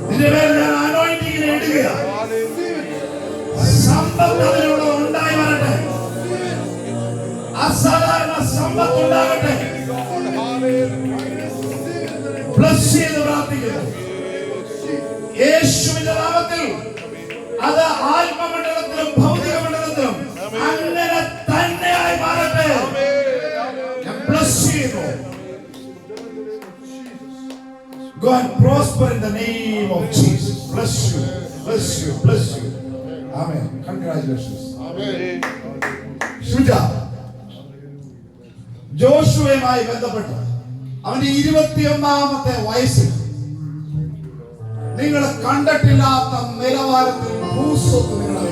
നിന്റെ പേരിൽ ഞാൻ അനോയിന്റിങ്ങിനെ ഇടുകയാണ്. സമ്പത്ത് അതിലൂടെ ഉണ്ടായി വരട്ടെ. അസാധാരണ സമ്പത്ത് ഉണ്ടാകട്ടെ. ബ്ലസ് ചെയ്ത് പ്രാർത്ഥിക്കുന്നു യേശുവിന്റെ നാമത്തിൽ. അത് ആത്മമണ്ഡലത്തിലും ഭൗതിക മണ്ഡലത്തിലും അങ്ങനെ തന്നെയായി മാറട്ടെ. ഞാൻ ബ്ലസ് ചെയ്യുന്നു. Go and prosper in the name of Jesus. Bless you, bless you, bless you. Amen. Congratulations. Amen. ശുച ജോഷുവയുമായി ബന്ധപ്പെട്ട് അവന്റെ 21ാമത്തെ വയസ്സിൽ നിങ്ങൾ കണ്ടിട്ടില്ലാത്ത നിലവാരത്തിൽ ഭൂസ്വത്ത് നിങ്ങളെ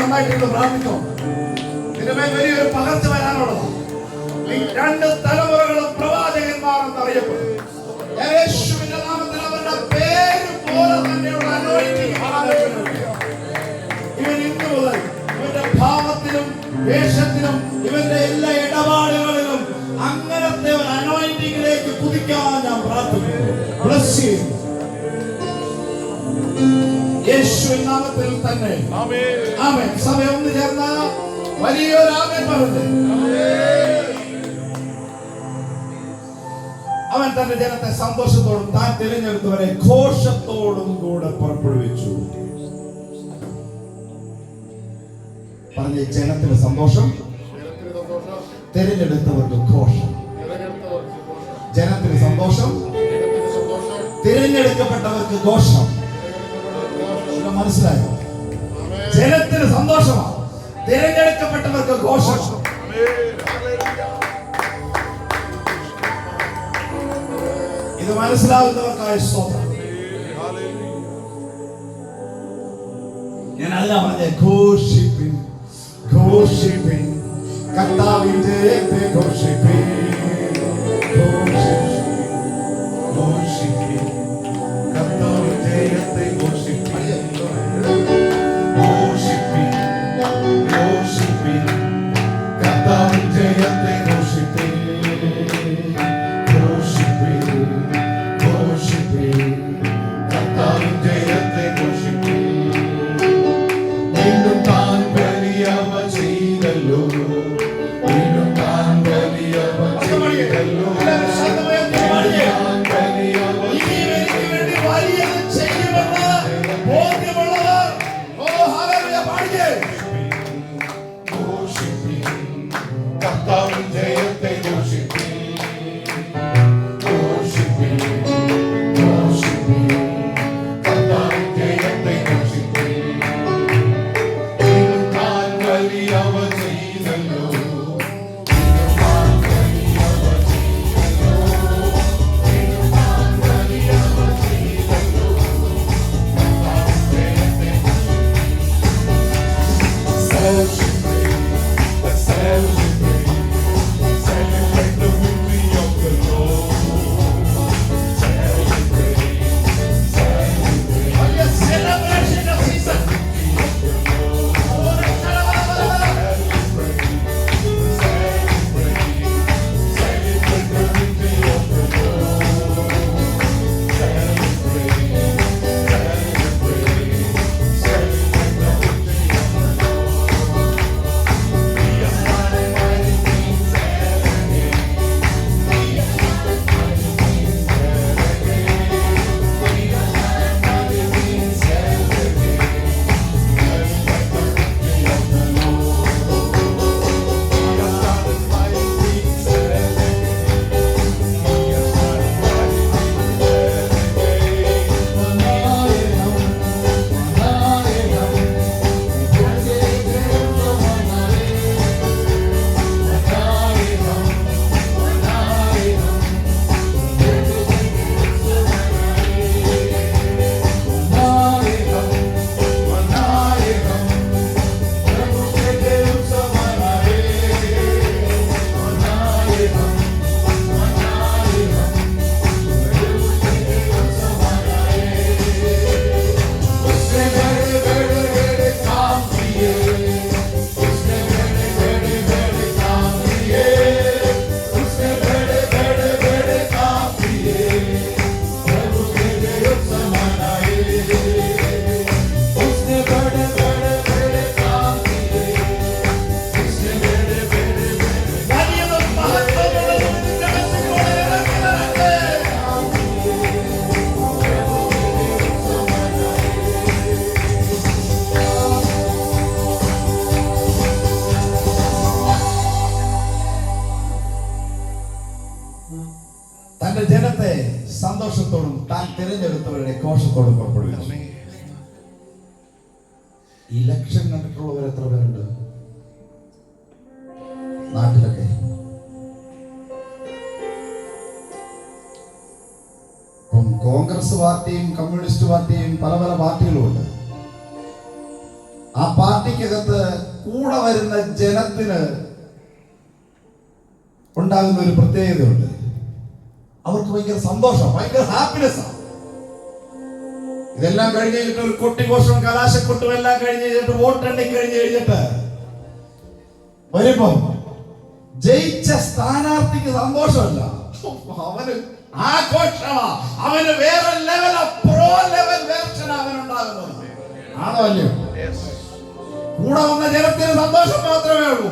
നന്നായിട്ട് പ്രാർത്ഥിച്ചോ. നിന്റെ മേൽ വലിയൊരു പകർച്ച വരാനുള്ളതാണ്. 2 തലമുറകളും പ്രവാചകന്മാരെന്ന് അറിയപ്പെടും. യേശുവിന്റെ നാമത്തിൽ ജീവന്റെ എല്ലാ ഇടപാടുകളിലും അങ്ങനത്തെ ഒരു അനോയിന്റിംഗിലേക്ക് കുതിക്കാൻ ഞാൻ പ്രാർത്ഥിക്കുന്നു. Bless you. യേശുവിൻ നാമത്തിൽ തന്നെ ആമേൻ. സഭ ഒന്ന് ചേർന്ന വലിയൊരു ആമേൻ പറഞ്ഞു. അവൻ തന്റെ ജനത്തെ സന്തോഷത്തോടും താൻ തിരഞ്ഞെടുത്തവരെ ഘോഷത്തോടും കൂടെ പുറപ്പെടുവിച്ചു. പറഞ്ഞ ജനത്തിന് സന്തോഷം, തിരഞ്ഞെടുത്തവർക്ക് ഘോഷം. ജനത്തിന് സന്തോഷം, തിരഞ്ഞെടുക്കപ്പെട്ടവർക്ക് ഘോഷം. മനസ്സിലായോ? ജനത്തിന് സന്തോഷമാണ്, തിരഞ്ഞെടുക്കപ്പെട്ടവർക്ക് ഘോഷം. ഇത് മനസ്സിലാകുന്നവർക്കായ സ്തോത്രം. ഞാൻ അതിനാ പറഞ്ഞ ഘോഷിപ്പിൻ, ഘോഷിപ്പിൻ, കർത്താവിൻ ജയത്തെ ഘോഷിപ്പിൻ, ഘോഷിപ്പിൻ, കർത്താവിൻ ജയത്തെ ഘോഷിപ്പിൻ, ഘോഷിപ്പിൻ, ഘോഷിപ്പിൻ, കർത്താവിൻ ജയത്തെ ഘോഷിപ്പിൻ, ഘോഷിപ്പിൻ, ഘോഷിപ്പിൻ, കർത്താവിൻ ജയത്തെ ഘോഷിപ്പിൻ. വീണ്ടും താൻ വലിയവ ചെയ്തല്ലോ, വീണ്ടും താൻ വലിയവ ചെയ്തല്ലോ, കർത്താവിൻ ജയത്തെ ഘോഷിപ്പിൻ, ഘോഷിപ്പിൻ, ഘോഷിപ്പിൻ, കർത്താവിൻ ജയത്തെ ഘോഷിപ്പിൻ. വീണ്ടും താൻ വലിയവ ചെയ്തല്ലോ, വീണ്ടും താൻ വലിയവ ചെയ്തല്ലോ, വീണ്ടും താൻ വലിയവ ചെയ്തല്ലോ, കർത്താവിൻ ജയത്തെ ഘോഷിപ്പിൻ. Celebrate the victory of the Lord. Celebrate. Celebration of season. Celebrate the victory of the Lord. Celebrate. Celebrate the victory of the Lord. He has done mighty things again. He has done mighty things again. He has done mighty things again. Celebrate the victory of the Lord. He has done mighty things again. He has done mighty things തന്റെ ജനത്തെ സന്തോഷത്തോടും താൻ തിരഞ്ഞെടുത്തവരുടെ ഘോഷത്തോടും പുറപ്പെടുവിച്ചു. ഇലക്ഷൻ കണ്ടിട്ടുള്ളവർ എത്ര പേരുണ്ട് നാട്ടിലൊക്കെ? ഇപ്പം കോൺഗ്രസ് പാർട്ടിയും കമ്മ്യൂണിസ്റ്റ് പാർട്ടിയും പല പല പാർട്ടികളുമുണ്ട്. ആ പാർട്ടിക്കകത്ത് കൂടെ വരുന്ന ജനത്തിന് ഉണ്ടാകുന്ന ഒരു പ്രത്യേകതയുണ്ട്. അവർക്ക് ഭയങ്കര സന്തോഷം, ഭയങ്കര ഹാപ്പിനെസ് ആണ്. ഇതെല്ലാം കഴിഞ്ഞ് കഴിഞ്ഞിട്ട് ഒരു കൊട്ടിഘോഷവും കലാശക്കൊട്ടും എല്ലാം കഴിഞ്ഞ് കഴിഞ്ഞിട്ട് വോട്ടെണ്ണി കഴിഞ്ഞ് കഴിഞ്ഞിട്ട് വരുമ്പം ജയിച്ച സ്ഥാനാർത്ഥിക്ക് സന്തോഷമല്ല, അവന് ആഘോഷമാ. അവന് വേറെ ലെവൽ, പ്രോ ലെവൽ വേർഷൻ അവനുണ്ടാകുന്നത്. ആണോ അല്ലയോ? കൂടെ വന്ന ജനത്തിന് സന്തോഷം മാത്രമേ ഉള്ളൂ.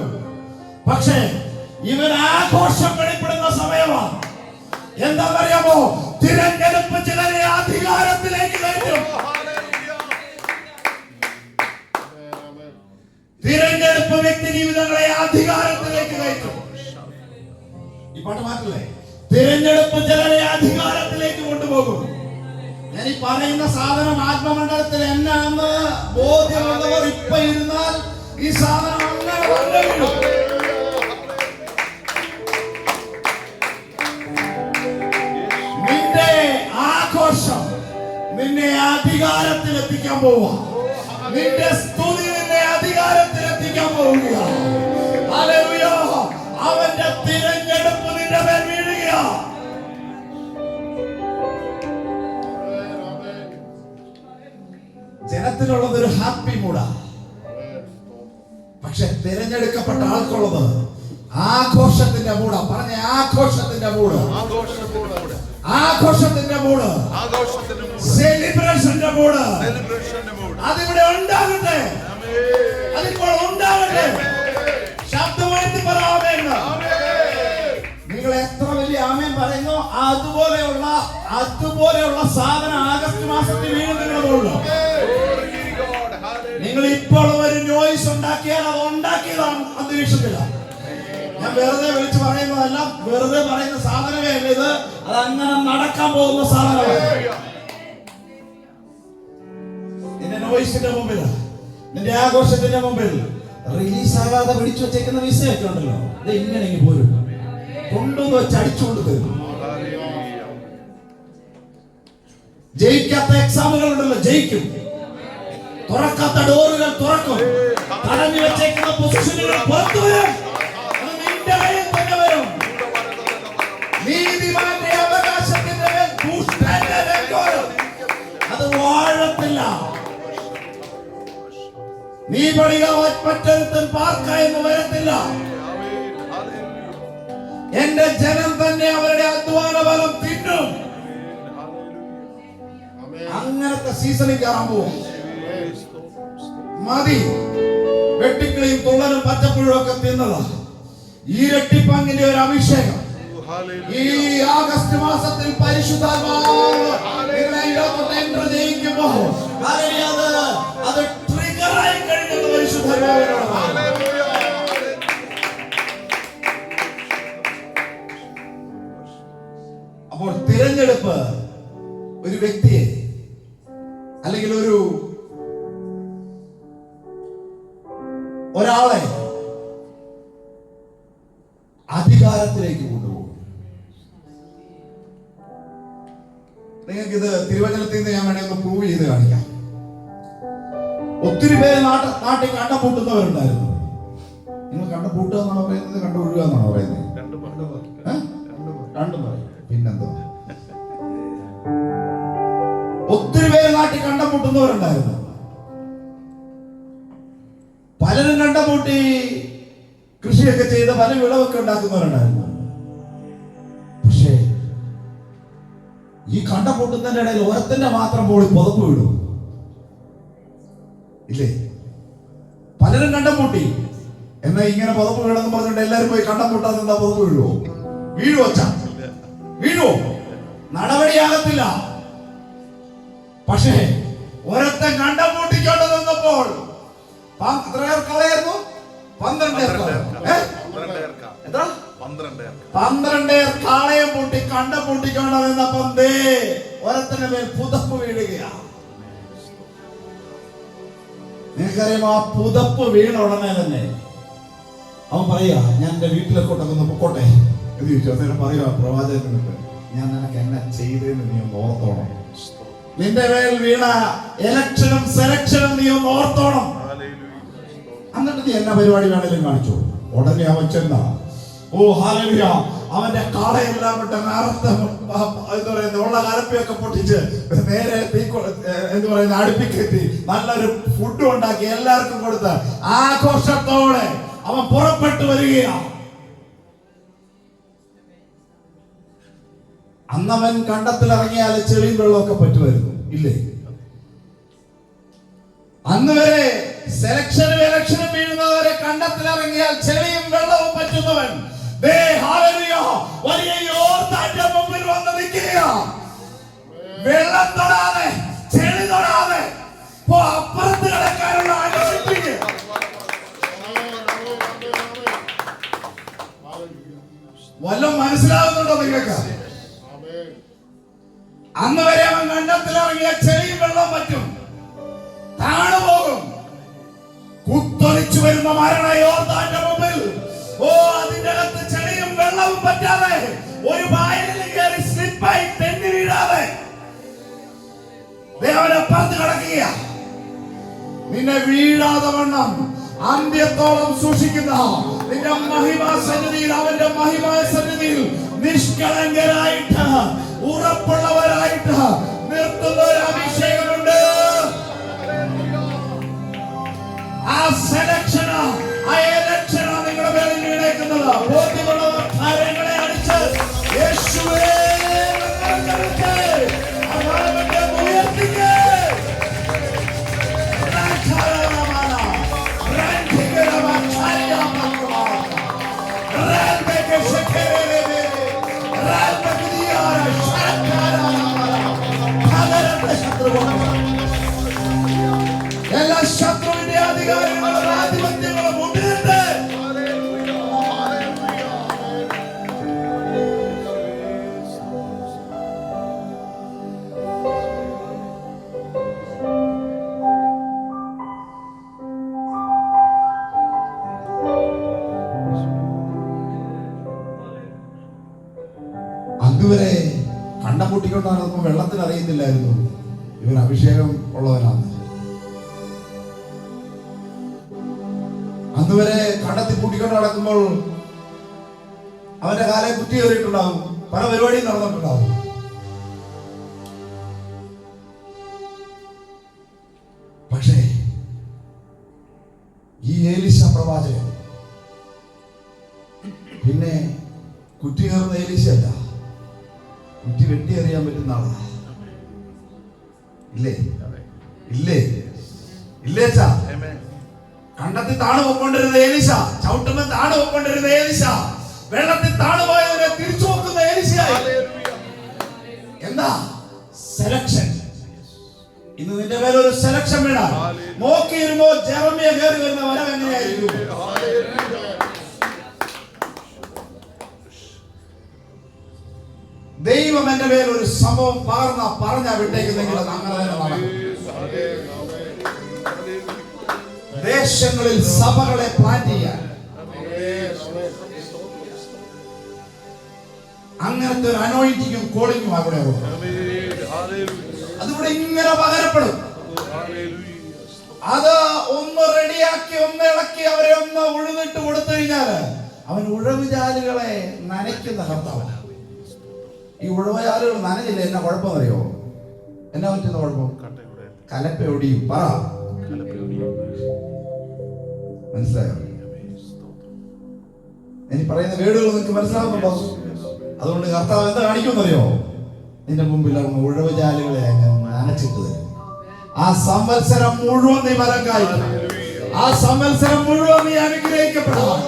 പക്ഷേ ഇവൻ ആഘോഷം വെളിപ്പെടുന്ന സമയമാണ്. എന്താണെന്നറിയാമോ? തിരഞ്ഞെടുപ്പ് ചിലരെ അധികാരത്തിലേക്ക് കയറ്റും. തിരഞ്ഞെടുപ്പ് വ്യക്തി ജീവിതങ്ങളെ അധികാരത്തിലേക്ക് കയറ്റും. ഈ പാട്ട് മാറ്റില്ലേ? തിരഞ്ഞെടുപ്പ് ചിലരെ അധികാരത്തിലേക്ക് കൊണ്ടുപോകും. ഞാൻ ഈ പറയുന്ന സാധനം ആത്മമണ്ഡലത്തിൽ എന്നാന്ന് ബോധ്യമുള്ളവർ ഇപ്പൊ ഇരുന്നാൽ ഈ സാധനം അങ്ങനെ വന്നു വീഴും. നിന്റെ ആഘോഷം നിന്നെ അധികാരത്തിലെത്തിക്കാൻ പോവുക. നിന്റെ സ്തുതി നിന്നെ അധികാരത്തിലെത്തിക്കാൻ പോവുക. ഹല്ലേലൂയ! അവന്റെ തിരഞ്ഞെടുപ്പ് നിന്റെ മേൽ വീഴുക. ജനത്തിനുള്ളത് ഒരു ഹാപ്പി മൂഡാ. പക്ഷെ തിരഞ്ഞെടുക്കപ്പെട്ട ആൾക്കുള്ളത് ആഘോഷത്തിന്റെ മൂടാ. പറഞ്ഞ ആഘോഷത്തിന്റെ മൂട്, ആഘോഷത്തിന്റെ മൂട്, സെലിബ്രേഷന്റെ മൂട്. അതിവിടെ ഉണ്ടാകട്ടെ, അതിപ്പോൾ ഉണ്ടാകട്ടെ. ശബ്ദമായിട്ട് പറയാമെന്ന് നിങ്ങൾ എത്ര വലിയ ആമേൻ പറയുന്നു, അതുപോലെയുള്ള സാധനം ആഗസ്റ്റ് മാസത്തിൽ വീണ്ടും നിങ്ങളുടെ മുകളിൽ. നിങ്ങൾ ഇപ്പോൾ ഒരു നോയ്സ് ഉണ്ടാക്കിയാൽ അത് ഉണ്ടാക്കിയതാണ് അന്തരീക്ഷത്തിലാണ്. ഞാൻ വെറുതെ വിളിച്ച് പറയുന്നതല്ല, വെറുതെ പറയുന്ന സാധനമേ അല്ല ഇത്. അത് അങ്ങനെ നടക്കാൻ പോകുന്ന സാധനമാണ്. നിന്റെ നോയ്സിന്റെ മുമ്പിൽ, നിന്റെ ആഘോഷത്തിന്റെ മുമ്പിൽ റിലീസാകാതെ പിടിച്ചു വെച്ചേക്കുന്ന വിസയൊക്കെ ഉണ്ടല്ലോ, അത് ഇങ്ങനെ പോരും കൊണ്ടുവന്ന് വെച്ച് അടിച്ചുകൊണ്ട് തരും. ജയിക്കാത്ത എക്സാമുകൾ ഉണ്ടല്ലോ, ജയിക്കും. തുറക്കാത്ത ഡോറുകൾ തുറക്കും. തടഞ്ഞു വെച്ചേക്കുന്ന പൊസിഷനുകൾ പുറത്തു വരും. അത് നിന്റെ കയ്യിൽ തന്നെ വരും. നീതിമാന്റെ അവകാശത്തിന്റെ മേൽ ദുഷ്ടന്റെ വെങ്കോലം അത് വാഴത്തില്ല. നീ പണിക മറ്റൊരുത്തൻ പാർക്ക എന്ന് വരത്തില്ല. എന്റെ ജനം തന്നെ അവരുടെ അധ്വാന ഫലം തിന്നും. അങ്ങനത്തെ സീസണിൽ കയറാൻ പോവും. മതി വെട്ടിക്കിളിയും തുള്ളനും പച്ചപ്പുഴും ഒക്കെ തിന്നതാ. ഇരട്ടിപ്പങ്കിന്റെ ഒരു അഭിഷേകം ഈ ആഗസ്റ്റ് മാസത്തിൽ പരിശുദ്ധാത്മാവ് നിങ്ങളെ ഇതിലോട്ട് എൻട്രി ചെയ്യിക്കുമ്പോ അത് ട്രിഗറായി കഴിഞ്ഞത് പരിശുദ്ധാത്മാവിനോടാണ്. അപ്പോൾ തിരഞ്ഞെടുപ്പ് ഒരു വ്യക്തിയെ അല്ലെങ്കിൽ ഒരാളെ അധികാരത്തിലേക്ക് കൊണ്ടുപോകും. നിങ്ങൾക്കിത് തിരുവചനത്തിൽ നിന്ന് ഞാൻ വേണമെങ്കിൽ പ്രൂവ് ചെയ്ത് കാണിക്കാം. ഒത്തിരി പേര് നാട്ടിൽ കണ്ടുപൂട്ടുന്നവരുണ്ടായിരുന്നു. നിങ്ങൾ കണ്ടുപൂട്ടുക എന്നാണോ പറയുന്നത്, കണ്ടുപൊഴുക എന്നാണോ പറയുന്നത്? രണ്ടും പറയും. പിന്നെന്തോ, ഒത്തിരി പേര് നാട്ടിൽ കണ്ടുപൂട്ടുന്നവരുണ്ടായിരുന്നു. പലരും കണ്ടുപൂട്ടി കൃഷിയൊക്കെ ചെയ്ത് പല വിളവൊക്കെ ഉണ്ടാക്കുന്നവരുണ്ടായിരുന്നു. പക്ഷേ ഈ കണ്ടുപൂട്ടുന്നതിന്റെ ഇടയിൽ ഓരത്തിന്റെ മാത്രം പോളി പുതപ്പ് വീടും ഇല്ലേ? പലരും കണ്ടുപൂട്ടി, എന്നാ ഇങ്ങനെ പുതപ്പ് വീണെന്ന് പറഞ്ഞിട്ട് എല്ലാരും പോയി കണ്ടുപൂട്ടാതെ എന്താ പുതപ്പ് വീഴുവോ? വീഴുവോ? വീഴുവോ? നടപടിയാകത്തില്ല. പക്ഷേ ഒരത്തെ കണ്ടുപൂട്ടിക്കൊണ്ട് നിന്നപ്പോൾ എത്ര ഏർക്കാളായിരുന്നു? 12 ഏർക്കാളയും പൂട്ടി കണ്ടുപൂട്ടിക്കൊണ്ട് നിന്നപ്പം ഒരത്തിന്റെ മേൽ പുതപ്പ് വീഴുകയാ. നിങ്ങൾക്കറിയാമോ, ആ പുതപ്പ് വീണ ഉടനെ തന്നെ അവൻ പറയാ, ഞാൻ എന്റെ വീട്ടിലേക്കോട്ടൊക്കെ ഒന്ന് പൊക്കോട്ടെ എന്ന് ചോദിച്ചു. അദ്ദേഹം പറയുക, പ്രവാചകനുണ്ട്, ഞാൻ നിനക്ക് എന്നെ ചെയ്തതെന്ന് നീ ഒന്ന് ഓർത്തോണം. നിന്റെ മേൽ വീണ ഇലക്ഷനും സെലക്ഷനും നീ ഒന്ന് ഓർത്തോണം. എന്നിട്ട് നീ എന്നാ പരിപാടി വേണേലും കാണിച്ചു. ഉടനെ അവൻ ചെന്ന, ഓ ഹല്ലേലൂയ, അവന്റെ കാളയെല്ലാം വിട്ട് നേരത്തെ എന്താ പറയുന്നത് ഉള്ള കലപ്പയൊക്കെ പൊട്ടിച്ച് നേരെ എന്ത് പറയുന്നത് അടുപ്പിക്കെത്തി നല്ലൊരു ഫുഡ് ഉണ്ടാക്കി എല്ലാവർക്കും കൊടുത്ത് ആഘോഷത്തോടെ അവൻ പുറപ്പെട്ടു വരികയാണ്. അന്നവൻ കണ്ടത്തിൽ ഇറങ്ങിയാൽ ചെളിയും വെള്ളമൊക്കെ പറ്റുമായിരുന്നു, ഇല്ലേ? അന്ന് വരെ സെലക്ഷനും ഇലക്ഷനും വീഴുന്നവരെ കണ്ടത്തിൽ ഇറങ്ങിയാൽ ചെളിയും വെള്ളവും പറ്റുന്നവൻ വലിയ യോർദാന്റെ മുമ്പിൽ വന്ന് നിൽക്കുക. വെള്ളം തൊടാതെ, ചെളി തൊടാതെ അപ്പുറത്ത് കിടക്കാനുള്ള അനുഭവിക്കുക. വല്ലതും മനസ്സിലാകുന്നുണ്ടോ നിങ്ങൾക്ക്? അന്ന് വരെ അവൻ കണ്ടത്തിലിറങ്ങിയ ചെളിയും വെള്ളം പറ്റും, താണുപോകും. കുത്തൊലിച്ചു വരുന്ന മരണ യോർദാന്റെ മുമ്പിൽ അതിന്റെ അകത്ത് ചെളിയും വെള്ളവും പറ്റാതെ, ഒരു വായലിൽ കയറി സ്ലിപ്പായി തെന്നി വീഴാതെ ദേവനപ്പുറത്ത് കിടക്കുക. നിന്നെ വീഴാതെ വണ്ണം അന്ത്യത്തോളം സൂക്ഷിക്കുന്ന നിന്റെ മഹിമാ സന്നിധിയിൽ, അവന്റെ മഹിമാ സന്നിധിയിൽ നിഷ്കളങ്കരായിട്ട്, ഉറപ്പുള്ളവരായിട്ട് നിർത്തുന്ന ഒരു അഭിഷേകമുണ്ട്. ആ സെലക്ഷന, ആ എലക്ഷന നിങ്ങളുടെ മേലിൽ വീണേക്കുന്നത്. ബോധ്യമുള്ളവർ കാര്യങ്ങളെ അടിച്ച് യേശുവേ എല്ലാ ശത്രുവിന്റെ അധികാരങ്ങളും ആധിപത്യങ്ങളും മുന്നിലുണ്ട്. അതുവരെ കണ്ടം പൊട്ടിക്കൊണ്ടാണ് വെള്ളത്തിന് അറിയുന്നില്ലായിരുന്നു ഇവൻ അഭിഷേകം ഉള്ളവനാണ്. അതുവരെ കണ്ടത്തിൽ കൂട്ടിക്കൊണ്ട് നടക്കുമ്പോൾ അവന്റെ കാലെ കുറ്റി കയറിയിട്ടുണ്ടാവും, പല പരിപാടിയും നടന്നിട്ടുണ്ടാവും. പക്ഷേ ഈ ഏലീശ പ്രവാചകൻ പിന്നെ കുറ്റി കയറുന്ന ഏലീശയല്ല, കുറ്റി വെട്ടി അറിയാൻ പറ്റുന്ന ആളാ. ഇല്ലേ? ഇല്ലേ? ഇല്ലേച്ചാ? കണ്ടത്തിൽ താണു പോയിക്കൊണ്ടിരുന്ന ഏലീശ, ചവിട്ടുമ്പോ താണു പോയിക്കൊണ്ടിരുന്ന ഏലീശ, വെള്ളത്തിൽ താണുപോയവരെ തിരിച്ചു നോക്കുന്ന ഏലീശയായി. എന്താ സെലക്ഷൻ? ഇന്ന് നിന്റെ മേലെ ഒരു സെലക്ഷൻ വേണം. നോക്കിയിരുന്നോ ജെറമ്യ കയറി വരുന്ന വരവ് എങ്ങനെയായിരിക്കും? ദൈവം എന്റെ മേൽ ഒരു സംഭവം പറഞ്ഞ വിട്ടേക്കുന്നെങ്കിൽ അത് അങ്ങനെ തന്നെ നടക്കും. ദേശങ്ങളിൽ സഭകളെ പ്ലാൻ ചെയ്യാൻ അങ്ങനത്തെ ഒരു അനോയിന്റിങ്ങും കോളിങ്ങും അവിടെ അതിവിടെ ഇങ്ങനെ പകരപ്പെടും. അത് ഒന്ന് റെഡിയാക്കി, ഒന്ന് ഇളക്കി, അവരെ ഒന്ന് ഉഴുതിട്ട് കൊടുത്തു കഴിഞ്ഞാൽ അവൻ ഉഴവുചാലുകളെ നനയ്ക്കുന്ന കർത്താവാണ്. ഈ ഉഴവുചാലുകൾ നനഞ്ഞില്ല, എന്നാ കുഴപ്പമെന്നറിയോ? എന്നാ പറ്റുന്ന കുഴപ്പം? കലപ്പ ഒടിയും. പറ, മനസ്സിലായോ? ഇനി പറയുന്ന വേടുകൾ നിങ്ങൾക്ക് മനസ്സിലാവുന്നുണ്ടോ? അതുകൊണ്ട് കർത്താവ് എന്താ കാണിക്കുമെന്നറിയോ? നിന്റെ മുമ്പിൽ അങ്ങ് ഉഴവുചാലുകളെ അങ്ങ് നനച്ചിട്ട് തരും. ആ സംവത്സരം മുഴുവൻ നീ മരക്കായി, ആ സംവത്സരം മുഴുവൻ നീ അനുഗ്രഹിക്കപ്പെടാം.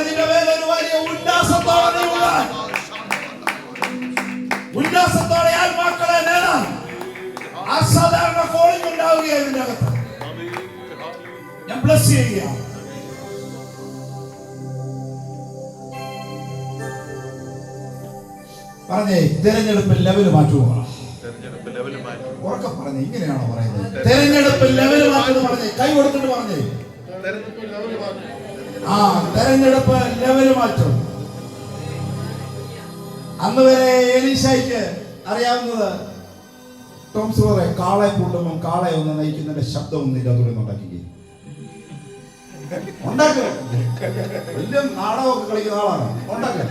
നിന്റെ മേലൊരു വലിയ ഉല്ലാസത്തോടെ ഉല്ലാസത്തോടെ ആത്മാക്കളെ നേടാൻ അസാധാരണ കോളിംഗ് ഉണ്ടാവുകയാണ് ഇതിന്റെ അകത്ത്. ഞാൻ ബ്ലസ് ചെയ്യുക. പറഞ്ഞേ, തെരഞ്ഞെടുപ്പ് ലെവല് മാറ്റുക. ഉറക്കെ പറഞ്ഞേ, ഇങ്ങനെയാണോ പറയുന്നത്? തെരഞ്ഞെടുപ്പ് ലെവല് മാറ്റുന്നു പറഞ്ഞേ, കൈ കൊടുത്തിട്ട് പറഞ്ഞേ. ആ, തെരഞ്ഞെടുപ്പ് ലെവല് മാറ്റും. അന്ന് വരെ എലീശയ്ക്ക് അറിയാവുന്നത് ടോംസ് പറയും, കാളെ കൂട്ടുമ്പോൾ കാളെ ഒന്ന് നയിക്കുന്നതിന്റെ ശബ്ദം നിന്റെ അതുകൊണ്ട് ഉണ്ടാക്കി ഉണ്ടാക്കുക. വലിയ നാടകമൊക്കെ കളിക്കുന്ന ആളാണ്. ഉണ്ടാക്കുക.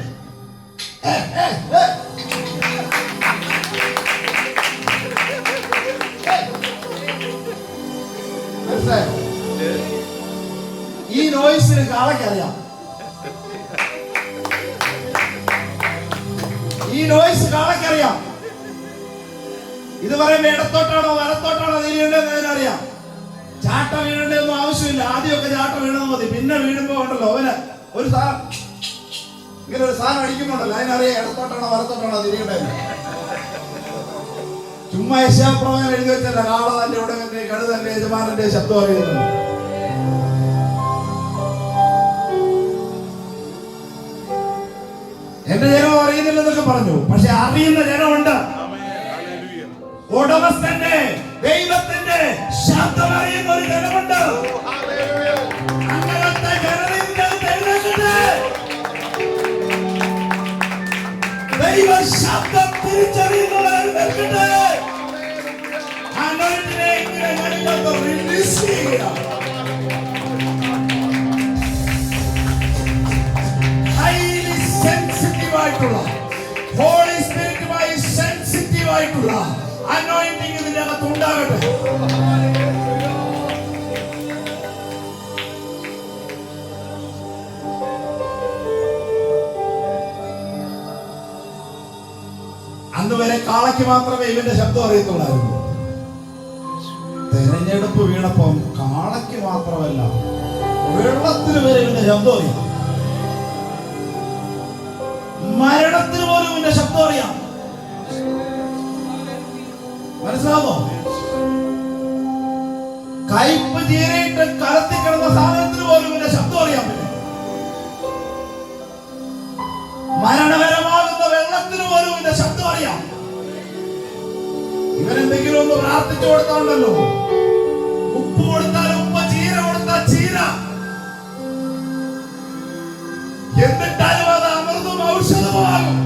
ഈ നോയ്സിന് കാളയ്ക്ക് അറിയാം. ഈ നോയ്സ് കാളക്കറിയാം. ഇത് പറയുമ്പോ ഇടത്തോട്ടാണോ വലത്തോട്ടാണോ തിരിയേണ്ടതെന്ന് അതിനറിയാം. ചാട്ട വീഴേണ്ടതൊന്നും ആവശ്യമില്ല. ആദ്യമൊക്കെ ചാട്ട വീണത് മതി. പിന്നെ വീഴുമ്പോ ഉണ്ടല്ലോ അവന് ഒരു സാധനം ഇങ്ങനെ ഒരു സാധനം അടിക്കുന്നുണ്ടല്ലോ, അതിനറിയാം ഇടത്തോട്ടാണോ വലത്തോട്ടാണോ തിരിയേണ്ടത്. ചുമ്മാ യശാപ്രവചനം എഴുതി വെച്ചല്ല കാള തന്റെ ഉടമന്റെ കഴുതന്റെ യജമാനന്റെ ശബ്ദം അറിയുന്നത്. എന്റെ ജനം അറിയുന്നില്ലെന്നൊക്കെ പറഞ്ഞു. പക്ഷെ അറിയുന്ന ജനമുണ്ട്. ഉടമസ്ഥന്റെ ദൈവത്തിന്റെ ശബ്ദം അറിയുന്ന ഒരു ജനമുണ്ട്. അങ്ങനത്തെ ജനതയുടെ ദൈവ ശബ്ദം തിരിച്ചറിയുന്നവർ എഴുന്നേൽക്കട്ടെ. അനോയിന്റിനെ ഇങ്ങനെ ഞങ്ങൾക്ക് റിലീസ് ചെയ്യുക. ഹൈലി സെൻസിറ്റീവ് ആയിട്ടുള്ള ഹോളി സ്പിരിറ്റുമായി സെൻസിറ്റീവ് ആയിട്ടുള്ള അനോയിന്റിങ് ഇതിന്റെ അകത്ത് ഉണ്ടാകട്ടെ. അന്ന് വരെ കാളയ്ക്ക് മാത്രമേ ഇവന്റെ ശബ്ദം അറിയത്തുള്ളായിരുന്നു. തെരഞ്ഞെടുപ്പ് വീണപ്പം കാളയ്ക്ക് മാത്രമല്ല വെള്ളത്തിന് വരെ ഇവന്റെ ശബ്ദം അറിയാം. മരണത്തിന് പോലും ഇവന്റെ ശബ്ദം അറിയാം. മനസ്സിലാവോ? കയ്പ് ചീരയിട്ട് കലത്തി കിടന്ന സാധനത്തിന് പോലും ഇവന്റെ ശബ്ദം അറിയാൻ പറ്റും. മരണകരമാകുന്ന വെള്ളത്തിന് പോലും ഇവന്റെ ശബ്ദം അറിയാം. ഇവനെന്തെങ്കിലും ഒന്ന് പ്രാർത്ഥിച്ചു കൊടുത്താണ്ടല്ലോ, ഉപ്പ് കൊടുത്താൽ ഉപ്പ്, ചീര കൊടുത്താൽ ചീര, എന്നിട്ടാലും അത് അമൃതും ഔഷധമാകും.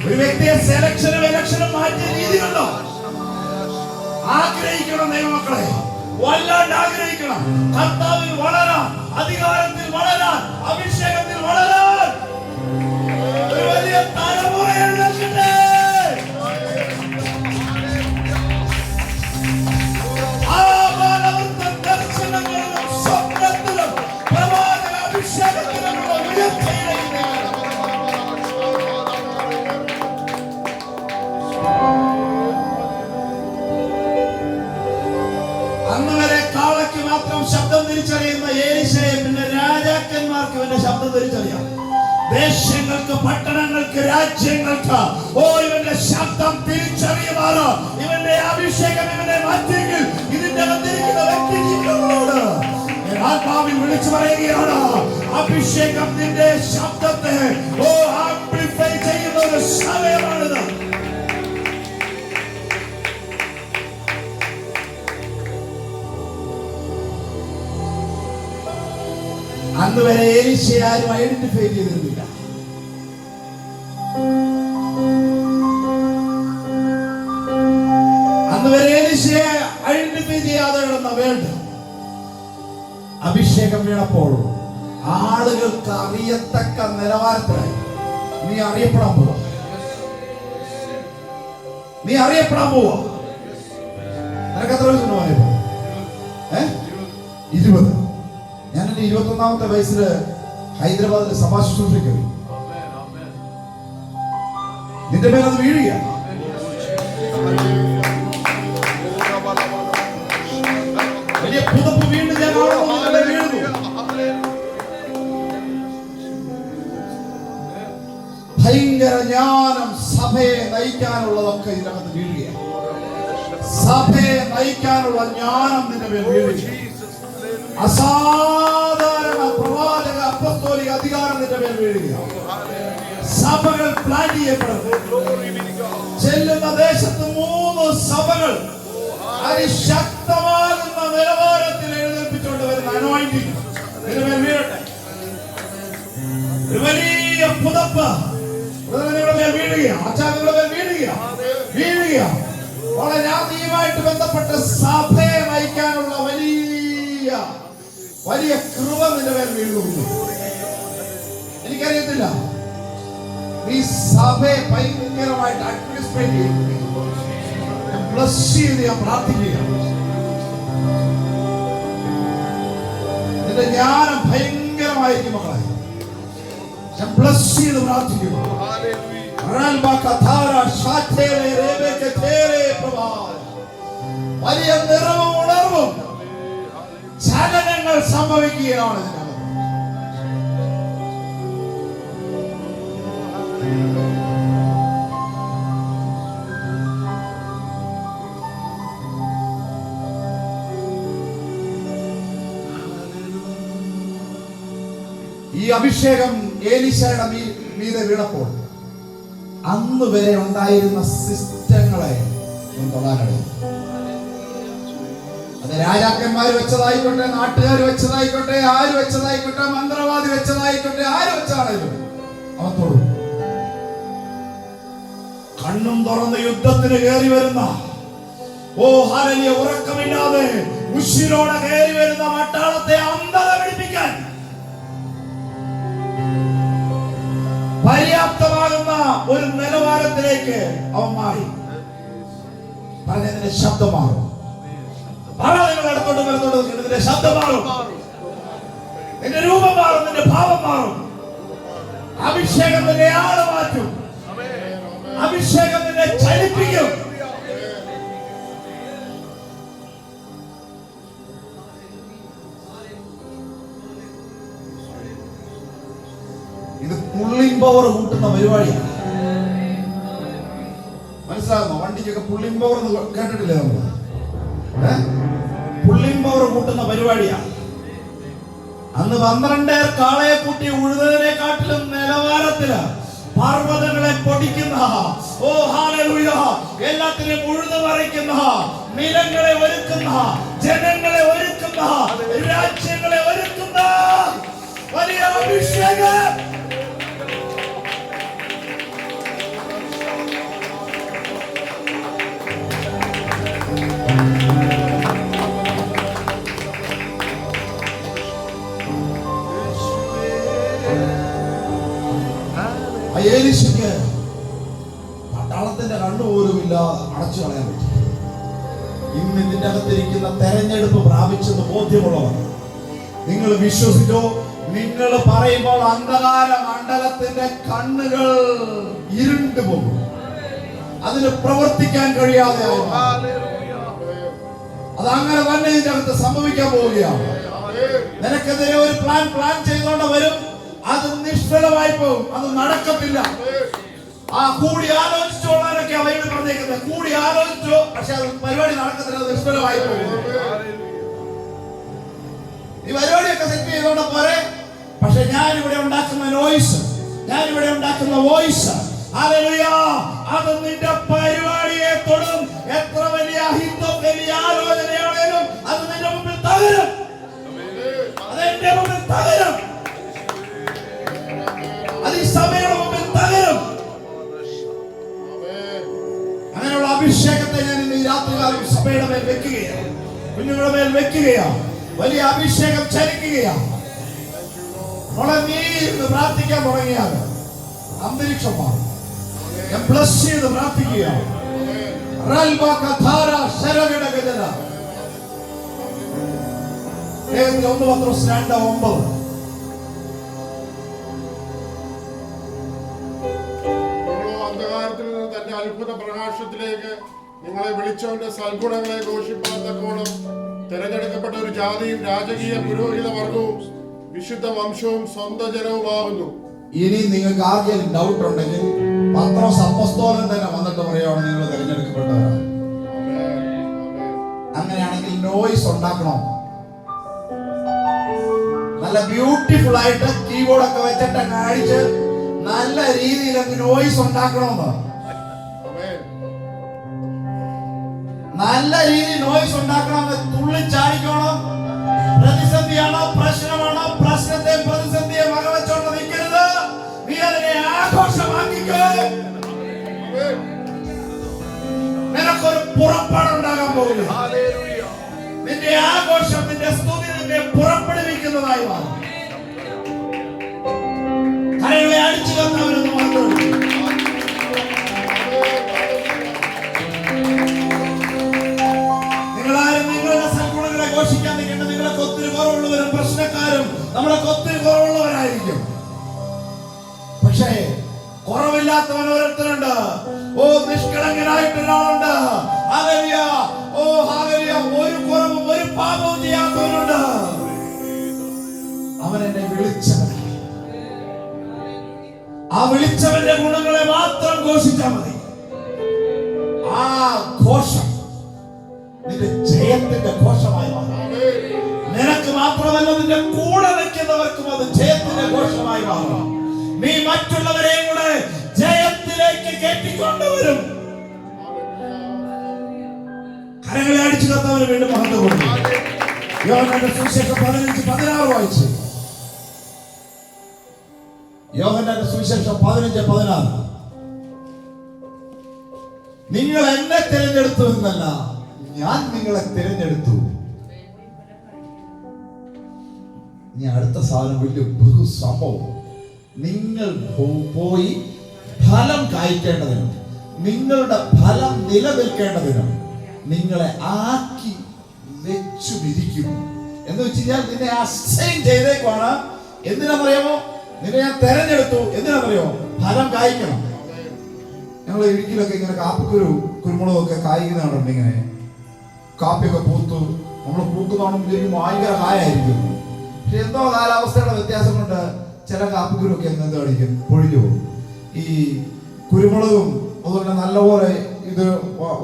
ഒരു വ്യക്തിയെ സെലക്ഷനും ഇലക്ഷനും മാറ്റിയ രീതിയുണ്ടോ? ആഗ്രഹിക്കണം ദൈവമക്കളെ, വല്ലാണ്ട് ആഗ്രഹിക്കണം. കർത്താവിൽ വളരാൻ, അധികാരത്തിൽ വളരാൻ, അഭിഷേകത്തിൽ വളരാൻ ഒരു വലിയ തലമുറ എഴുന്നേൽക്കട്ടെ. ദർശനങ്ങളിലും സ്വപ്നത്തിലും പ്രവാചക അഭിഷേകത്തിലുള്ള ഉയർച്ചയിലേക്ക് അന്ന് വരെ കാളയ്ക്ക് മാത്രം ശബ്ദം തിരിച്ചറിയുന്ന ഏലീശയെ പിന്നെ രാജാക്കന്മാർക്ക് ഇവന്റെ ശബ്ദം തിരിച്ചറിയാം. ദേശങ്ങൾക്ക്, പട്ടണങ്ങൾക്ക്, രാജ്യങ്ങൾക്ക് ഇവന്റെ ശബ്ദം തിരിച്ചറിയുമാറോ ഇവന്റെ അഭിഷേകം ഇവനെ മാറ്റിയെങ്കിൽ ഇതിന്റെ അകത്തിരിക്കുന്ന വ്യക്തി ജീവനോട് ആത്മാവിൽ വിളിച്ചു പറയുകയാണ്. അഭിഷേകത്തിന്റെ ശബ്ദത്തെ ആംപ്ലിഫൈ ചെയ്യുന്ന ഒരു സമയമാണിത്. അന്ന് വരെ ഏലീശയെ ആരും ഐഡന്റിഫൈ ചെയ്തിരുന്നില്ല. അന്ന് വരെ ഏലീശയെ ഐഡന്റിഫൈ ചെയ്യാതെ കിടന്ന വേൾഡ് അഭിഷേകം വീണപ്പോൾ ആളുകൾക്ക് അറിയത്തക്ക നിലവാരത്തിലായി. നീ അറിയപ്പെടാൻ പോവാ, നീ അറിയപ്പെടാൻ പോവാ. നിനക്ക് എത്ര വയസ്സുണ്ട് പറയുമ്പോ? 20. ഞാൻ എന്റെ 21ാമത്തെ വയസ്സിൽ ഹൈദരാബാദിൽ സഭാ ശുശ്രൂഷയ്ക്ക് പോയി. നിന്റെ മേലത് വീഴുക. വലിയ പുതപ്പ് വീണ്ടും ഞാൻ വീഴുന്നു. ഭയങ്കര ജ്ഞാനം സഭയെ നയിക്കാനുള്ളതൊക്കെ ഇതിനകത്ത് വീഴുകയാണ്. സഭയെ നയിക്കാനുള്ള ജ്ഞാനം നിന്റെ മേൽ വീഴുക. അസാധാരണ പ്രവാചക അപ്പസ്തോലിക അധികാരം നിന്റെ മേൽ വീഴുക. സഭകൾ പ്ലാൻ ചെയ്യപ്പെടുന്നു. ചെല്ലുന്ന ദേശത്ത് 3 സഭകൾ അതിശക്തമാകുന്ന നിലവാരത്തിൽ എഴുന്നേൽപ്പിച്ചുകൊണ്ട് വരുന്ന അനോയിന്റിംഗ് നിന്റെ മേൽ വീഴട്ടെ. ഒരു വലിയ പുതപ്പ് നിങ്ങളുടെ മേൽ വീഴുക. അച്ചാങ്ങളുടെ മേൽ വീഴുക. വളരെ ജാതിയുമായിട്ട് ബന്ധപ്പെട്ട സഭയെ നയിക്കാനുള്ള വലിയ കൃപ നിന്റെ മേൽ വീഴുന്നു. എനിക്കറിയത്തില്ല, നീ സഭയെ ഭയങ്കരമായിട്ട് അഡ്മിനിസ്ട്രേറ്റ് ചെയ്യുക. ബ്ലസ് ചെയ്ത് ഞാൻ പ്രാർത്ഥിക്കുക. നിന്റെ ജ്ഞാനം ഭയങ്കരമായിരിക്കും മക്കളെ. ഞാൻ ബ്ലസ് ചെയ്ത് പ്രാർത്ഥിക്കുന്നു. വലിയ നിറവും ഉണർവും ചലനങ്ങൾ സംഭവിക്കുകയാണ്. ഈ അഭിഷേകം ഏലീശയുടെ മീതെ വീണപ്പോൾ അന്ന് വരെ ഉണ്ടായിരുന്ന സിസ്റ്റങ്ങളെ തൊടാനടയും. അത് രാജാക്കന്മാർ വെച്ചതായിക്കോട്ടെ, നാട്ടുകാർ വെച്ചതായിക്കോട്ടെ, ആര് വെച്ചതായിക്കോട്ടെ, മന്ത്രവാദി വെച്ചതായിക്കോട്ടെ, ആര് വെച്ചാണെങ്കിലും അവൻ തൊടും. കണ്ണും തുറന്ന് യുദ്ധത്തിന് കയറി വരുന്ന, ഓ ഹല്ലേലൂയ, ഉറക്കമില്ലാതെ ഉശിരോടെ കയറി വരുന്ന പട്ടാളത്തെ അന്ധത പിടിപ്പിക്കാൻ പര്യാപ്തമാകുന്ന ഒരു നിലവാരത്തിലേക്ക് അവൻ മാറി. പറഞ്ഞതിന്റെ ശബ്ദം മാറും. നിന്റെ ശബ്ദം മാറും, നിന്റെ രൂപം മാറും, നിന്റെ ഭാവം മാറും. അഭിഷേകം നിന്റെ ആള് മാറ്റും. അഭിഷേകം നിന്നെ ചലിപ്പിക്കും. ഇത് പുള്ളിംഗ് പവർ കൂട്ടുന്ന പരിപാടിയാണ്. മനസ്സിലാകുന്നോ? വണ്ടിക്കൊക്കെ പുള്ളിംഗ് പവർ കേട്ടിട്ടില്ലേ നമ്മൾ? പുള്ളിംഗ് പവർ കൂട്ടുന്ന പരിപാടിയാണ്. അന്ന് 12 കാളയെ കൂട്ടി ഉഴുതതിനെക്കാട്ടിലും നിലവാരത്തില് പർവ്വതങ്ങളെ പൊടിക്കുന്ന, ഓ ഹല്ലേലൂയ, എല്ലാത്തിനെയും ഉഴുതു മറിക്കുന്ന, നിലങ്ങളെ ഒരുക്കുന്ന, ജനങ്ങളെ ഒരുക്കുന്ന, രാജ്യങ്ങളെ ഒരുക്കുന്ന വലിയ അഭിഷേകം. ഏലീശയ്ക്ക് പട്ടാളത്തിന്റെ കണ്ണുപോലും ഇല്ലാതെ അടച്ചു കളയാൻ പറ്റി. ഇന്ന് ഇതിന്റെ അകത്തിരിക്കുന്ന തെരഞ്ഞെടുപ്പ് പ്രാപിച്ചെന്ന് ബോധ്യമുള്ളവർ നിങ്ങൾ വിശ്വസിച്ചോ? നിങ്ങൾ പറയുമ്പോൾ അന്ധകാര മണ്ഡലത്തിന്റെ കണ്ണുകൾ ഇരുണ്ടു പോകും. അതിന് പ്രവർത്തിക്കാൻ കഴിയാതെ അത് അങ്ങനെ തന്നെ ഇതിന്റെ അകത്ത് സംഭവിക്കാൻ പോവുകയാണ്. നിനക്കെതിരെ ഒരു പ്ലാൻ ചെയ്തുകൊണ്ട് വരും, അത് നിഷ്ഫലമായി പോകും, അത് നടക്കത്തില്ല. ആ കൂടി ആലോചിച്ചോളാനൊക്കെ അവയോട് പറഞ്ഞേക്കുന്നത്. കൂടി ആലോചിച്ചോ, പക്ഷെ അത് പരിപാടി നടക്കത്തില്ല, അത് നിഷ്ഫലമായി പോകും. ഈ പരിപാടിയൊക്കെ സെറ്റ് ചെയ്തോണ്ട് പോരെ, പക്ഷെ ഞാനിവിടെ ഉണ്ടാക്കുന്ന നോയ്സ്, ഞാനിവിടെ ഉണ്ടാക്കുന്ന വോയിസ്, ഹല്ലേലൂയ, അത് നിന്റെ പരിപാടിയെ തൊടും. എത്ര വലിയ ഹിതം, വലിയ ആലോചനയാണേലും അത് നിന്റെ മുമ്പിൽ തകരും. അത് എന്റെ മുമ്പിൽ തകരും. അത് ഈ സഭയുടെ മുമ്പിൽ തകരും. അങ്ങനെയുള്ള അഭിഷേകത്തെ ഞാൻ ഇന്ന് ഈ രാത്രികാലം സഭയുടെ മേൽ വെക്കുകയാണ്, കുഞ്ഞുങ്ങളുടെ മേൽ വെക്കുകയാണ്. വലിയ അഭിഷേകം ചലിക്കുകയാണ്. നീ പ്രാർത്ഥിക്കാൻ തുടങ്ങിയാൽ അന്തരീക്ഷം മാറും. ഞാൻ ബ്ലസ് ചെയ്ത് പ്രാർത്ഥിക്കുകയാണ്. 1 പത്രോസ് 2:9. അന്ധകാരത്തിൽ നിന്ന് തന്റെ അത്ഭുത പ്രകാശത്തിലേക്ക് നിങ്ങളെ വിളിച്ചവന്റെ സൽഗുണങ്ങളെ ഘോഷിപ്പാൻ തക്കോണം തിരഞ്ഞെടുക്കപ്പെട്ട ഒരു ജാതിയും രാജകീയ പുരോഹിത വർഗവും വിശുദ്ധ വംശവും സ്വന്തം ജനവുമാകുന്നു. ഇനി നിങ്ങൾക്ക് ആർക്കെങ്കിലും ഡൗട്ട് ഉണ്ടെങ്കിൽ പത്രോസ് അപ്പോസ്തലൻ തന്നെ വന്നിട്ട് പറയുകയാണ്, നിങ്ങൾ തിരഞ്ഞെടുക്കപ്പെട്ടവരാണ്. അങ്ങനെയാണെങ്കിൽ നോയ്സ് ഉണ്ടാക്കണം. നല്ല ബ്യൂട്ടിഫുൾ ആയിട്ട് കീബോർഡൊക്കെ വെച്ചിട്ട് അടിച്ച് നല്ല രീതിയിൽ നോയ്സ് ഉണ്ടാക്കണമെന്ന്, നല്ല രീതിയിൽ നോയ്സ് ഉണ്ടാക്കണമെന്ന്. തുള്ളിച്ചാടിക്കണം. പ്രതിസന്ധിയാണോ, പ്രശ്നമാണോ, പ്രശ്നത്തെ പ്രതിസന്ധിയെ വകവെച്ചോണ്ട് നിൽക്കരുത്. നീ അതിനെ ആഘോഷമാക്കിക്കോ. നിനക്കൊരു പുറപ്പാടുണ്ടാകാൻ പോകുന്നു. നിന്റെ ആഘോഷം, നിന്റെ സ്തുതി നിന്നെ പുറപ്പെടുവിക്കുന്നതായി മാറും. കരകളെ അടിച്ചു തന്നവരെന്ന് മാത്രം. നിങ്ങളാരും നിങ്ങളുടെ സൽഗുണങ്ങളെ ഘോഷിക്കാൻ നിൽക്കേണ്ട. നിങ്ങളൊക്കെ ഒത്തിരി കുറവുള്ളവരും പ്രശ്നക്കാരും നമ്മളൊക്കെ ഒത്തിരി കുറവുള്ളവരായിരിക്കും. പക്ഷേ കുറവില്ലാത്തവൻ ഓരോരുത്തരുണ്ട്. ഓ, നിഷ്കളങ്കനായിട്ട് ഒരാളുണ്ട്. ഹല്ലേലൂയ. ഓ ഹല്ലേലൂയ. ഒരു കുറവും ഒരു പാപവും ചെയ്യാത്തവനുണ്ട്. അവൻ എന്നെ വിളിച്ചവനായി. ആ വിളിച്ചവന്റെ ഗുണങ്ങളെ മാത്രം ഘോഷിച്ചാൽ മതി. ആ ഘോഷം നിന്റെ ജയത്തിന്റെ ഘോഷമായി മാറും. നിനക്ക് മാത്രമല്ല, നിന്റെ കൂടെ നിൽക്കുന്നവർക്കും അത് ജയത്തിന്റെ ഘോഷമായി മാറും. നീ മറ്റുള്ളവരെയും കൂടെ ജയത്തിലേക്ക് കയറ്റിക്കൊണ്ടുവരും. കരങ്ങളെ അടിച്ചു കത്തവന് വീണ്ടും മഹത്വം കൊടുക്കും. യോഹന്നാന്റെ സുവിശേഷം 15:16 വായിച്ചു. യോഹന്നാന്റെ സുവിശേഷം 15:16. നിങ്ങൾ എന്നെ തിരഞ്ഞെടുത്തു എന്നല്ല, ഞാൻ നിങ്ങളെ തിരഞ്ഞെടുത്തു. ഇനി അടുത്ത സാധനം വലിയ ബഹു സംഭവം. നിങ്ങൾ പോയി ഫലം കായ്ക്കേണ്ടതിനും നിങ്ങളുടെ ഫലം നിലനിൽക്കേണ്ടതിനും നിങ്ങളെ ആക്കി വെച്ചു വിരിക്കും. എന്ന് വെച്ച് കഴിഞ്ഞാൽ നിന്നെ അസൈൻ ചെയ്തേക്കാണ്. എന്തിനാണെന്നറിയാമോ? നിന്നെ ഞാൻ തെരഞ്ഞെടുത്തു. എന്തിനാണെന്നറിയാമോ? ഫലം കായ്ക്കണം. ഞങ്ങൾ ഇടുക്കിയിലൊക്കെ ഇങ്ങനെ കാപ്പിക്കുരു കുരുമുളകൊക്കെ കായ്ക്കുന്നതുണ്ട്. ഇങ്ങനെ കാപ്പിയൊക്കെ പൂത്തു നമ്മൾ പൂക്കുന്നതാണെന്ന് വിചാരിക്കും ഭയങ്കര കായായിരിക്കും. പക്ഷെ എന്തോ കാലാവസ്ഥയുടെ വ്യത്യാസം കൊണ്ട് ചില കാപ്പിക്കുരുവൊക്കെ എന്തോ അടിക്കും, പൊഴിഞ്ഞു പോകും. ഈ കുരുമുളകും അതുപോലെ നല്ലപോലെ ഇത്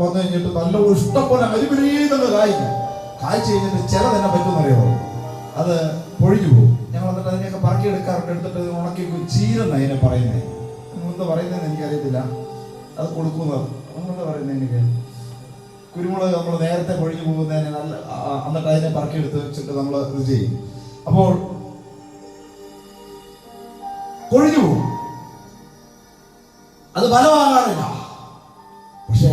വന്നു കഴിഞ്ഞിട്ട് നല്ലപോലെ ഇഷ്ടംപോലെ അരിപരീതങ്ങൾ കായ്ക്കും. കായ്ച്ചു കഴിഞ്ഞിട്ട് ചില തന്നെ പറ്റുമെന്നറിയാമോ? അത് പൊഴിഞ്ഞു പോകും. ഞങ്ങൾ എന്നിട്ട് അതിനെയൊക്കെ പറക്കിയെടുക്കാറുണ്ട്. എടുത്തിട്ട് ഉണക്കി ചീരെന്ന് അതിനെ പറയുന്നത്. എന്താ പറയുന്നതെന്ന് എനിക്കറിയത്തില്ല. അത് കൊടുക്കുന്നത് എന്താ പറയുന്നത് എനിക്ക്. കുരുമുളക് നമ്മൾ നേരത്തെ പൊഴിഞ്ഞു പോകുന്നതിന് നല്ല എന്നിട്ട് അതിനെ പറക്കിയെടുത്ത് വെച്ചിട്ട് നമ്മൾ ഇത് ചെയ്യും. അപ്പോൾ കൊഴിഞ്ഞു പോകും. അത് ഫലമാകാറില്ല. പക്ഷേ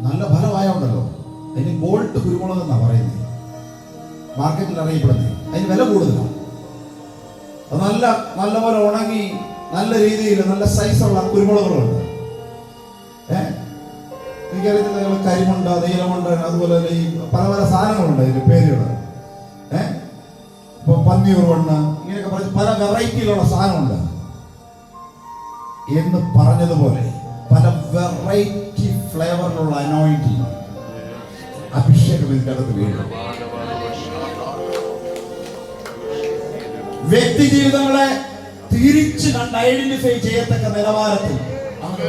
നല്ല ഫലമായോണ്ടല്ലോ അതിന് ഗോൾഡ് കുരുമുളക് എന്നാ പറയുന്നത്, മാർക്കറ്റിൽ അറിയപ്പെടുന്നത്. അതിന് വില കൂടുതലാണ്. അത് നല്ലപോലെ ഉണങ്ങി നല്ല രീതിയിൽ നല്ല സൈസുള്ള കുരുമുളകുകളുണ്ട്. എനിക്കറിയത്തില്ല, നിങ്ങൾ കരിമുണ്ട, നീലമുണ്ട, അതുപോലെ ഈ പല പല സാധനങ്ങളുണ്ട് അതിന്റെ പേരുകൾ. ഇപ്പൊ പന്നിയൂർ വണ്ണ് ഇങ്ങനെയൊക്കെ പറഞ്ഞ് പല വെറൈറ്റിയിലുള്ള സാധനമുണ്ട്. എന്ന് പറഞ്ഞതുപോലെ പല വെറൈറ്റി ഫ്ലേവറിലുള്ള അനോയിന്റിങ് അഭിഷേകം ഇതിന്റെ അകത്ത് വീഴും. വ്യക്തി ജീവിതങ്ങളെ തിരിച്ച് കണ്ട് ഐഡന്റിഫൈ ചെയ്യത്തക്ക നിലവാരത്തിൽ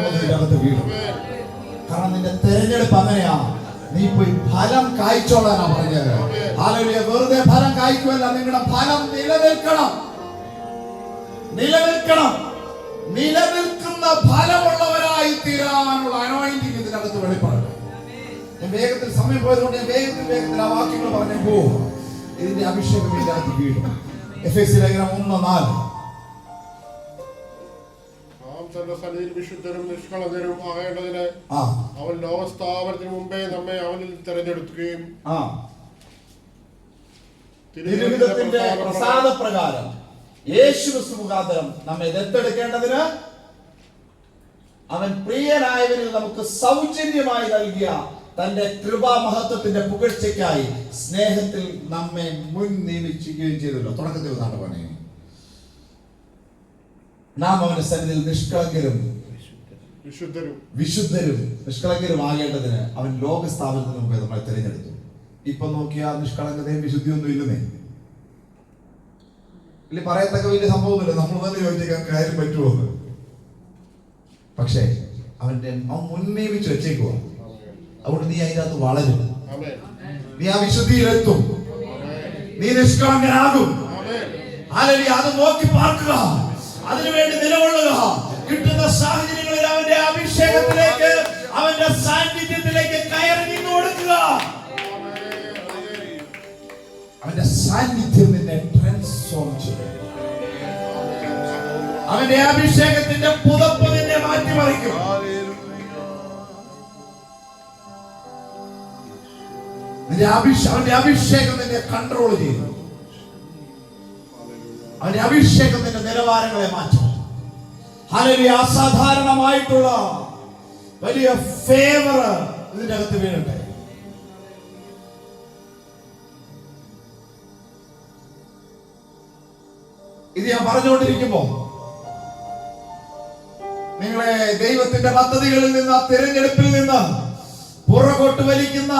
ഇതിന്റെ അകത്ത് വീഴും. കാരണം നിന്റെ തെരഞ്ഞെടുപ്പ് അങ്ങനെയാ. നീ പോയി ഫലം കായ്ച്ചോളാനാ പറഞ്ഞത്. ഹല്ലേലൂയ. വെറുതെ ഫലം കായ്ക്കുമല്ല, നിങ്ങളുടെ ഫലം നിലനിൽക്കണം. നിലനിൽക്കുന്ന ഫലമുള്ളവരായി തീരാനുള്ള അനോയിന്റിങ് ഇതിനകത്ത് വെളിപ്പെടും. ഞാൻ വേഗത്തിൽ സമയം പോയതുകൊണ്ട് ഞാൻ വേഗത്തിൽ ആ വാക്യങ്ങൾ പറഞ്ഞു പോകും. ഇതിന്റെ അഭിഷേകം ഇതിനകത്ത് വീഴും. എഫെസ്യ ലേഖനം 1:4. തന്റെ സന്നിധിയിൽ വിശുദ്ധരും നിഷ്കളങ്കരും ആകേണ്ടതിന് അവൻ ലോകസ്ഥാപനത്തിന് മുമ്പേ നമ്മെ അവനിൽ തെരഞ്ഞെടുക്കുകയും തിരുഹിതത്തിന്റെ പ്രസാദപ്രകാരം യേശുക്രിസ്തു മുഖാന്തരം നമ്മെ ദത്തെടുക്കേണ്ടതിന് അവൻ പ്രിയനായവനിൽ നമുക്ക് സൗജന്യമായി നൽകിയ തന്റെ കൃപാമഹത്വത്തിന്റെ പുകഴ്ചയ്ക്കായി സ്നേഹത്തിൽ നമ്മെ മുൻ നിയമിക്കുകയും ചെയ്തല്ലോ. തുടക്കത്തിൽ നാണ് പറഞ്ഞു, നാം അവന്റെ സന്നിധിയിൽ നിഷ്കളങ്കരും വിശുദ്ധരും നിഷ്കളങ്കരും ആകേണ്ടതിന് അവൻ ലോകസ്ഥാപനത്തിന് മുമ്പേ നമ്മളെ തിരഞ്ഞെടുത്തു. ഇപ്പൊ നോക്കിയാൽ നിഷ്കളങ്കതയും വിശുദ്ധിയൊന്നും ഇല്ലെന്നേ. ഇല്ല, പറയത്തക്ക വലിയ സംഭവമൊന്നുമില്ല. നമ്മൾ തന്നെ ചോദിച്ചേക്കാൻ കാര്യം പറ്റുമോ? പക്ഷേ അവൻ മുൻനിയമിച്ച് വെച്ചേക്കുക. അതുകൊണ്ട് നീ അതിനകത്ത് വളരും, നീ ആ വിശുദ്ധിയിലെത്തും, നീ നിഷ്കളങ്കനാകും. ഹല്ലേലൂയ. അത് നോക്കി പാർക്കുക, അതിനുവേണ്ടി നിലകൊള്ളുക. കിട്ടുന്ന സാഹചര്യങ്ങളിൽ അവന്റെ അഭിഷേകത്തിലേക്ക്, അവന്റെ സാന്നിധ്യത്തിലേക്ക് കയറി നിന്ന് കൊടുക്കുക. അവന്റെ സാന്നിധ്യം നിന്നെ ട്രാൻസ്ഫോം ചെയ്യും. അവന്റെ അഭിഷേകത്തിന്റെ പുതപ്പ് നിന്നെ മാറ്റിമറിക്കും. അവന്റെ അഭിഷേകം നിന്നെ കൺട്രോൾ ചെയ്യും. അവന്റെ അഭിഷേകം നിന്റെ നിലവാരങ്ങളെ മാറ്റും. ഹല്ലേലൂയ. അസാധാരണമായിട്ടുള്ള വലിയ ഫേവർ ഇതിന്റെ അകത്ത് വീഴട്ടെ. ഇത് ഞാൻ പറഞ്ഞുകൊണ്ടിരിക്കുമ്പോ നിങ്ങളെ ദൈവത്തിന്റെ പദ്ധതികളിൽ നിന്ന്, തിരഞ്ഞെടുപ്പിൽ നിന്ന് പുറകോട്ട് വലിക്കുന്ന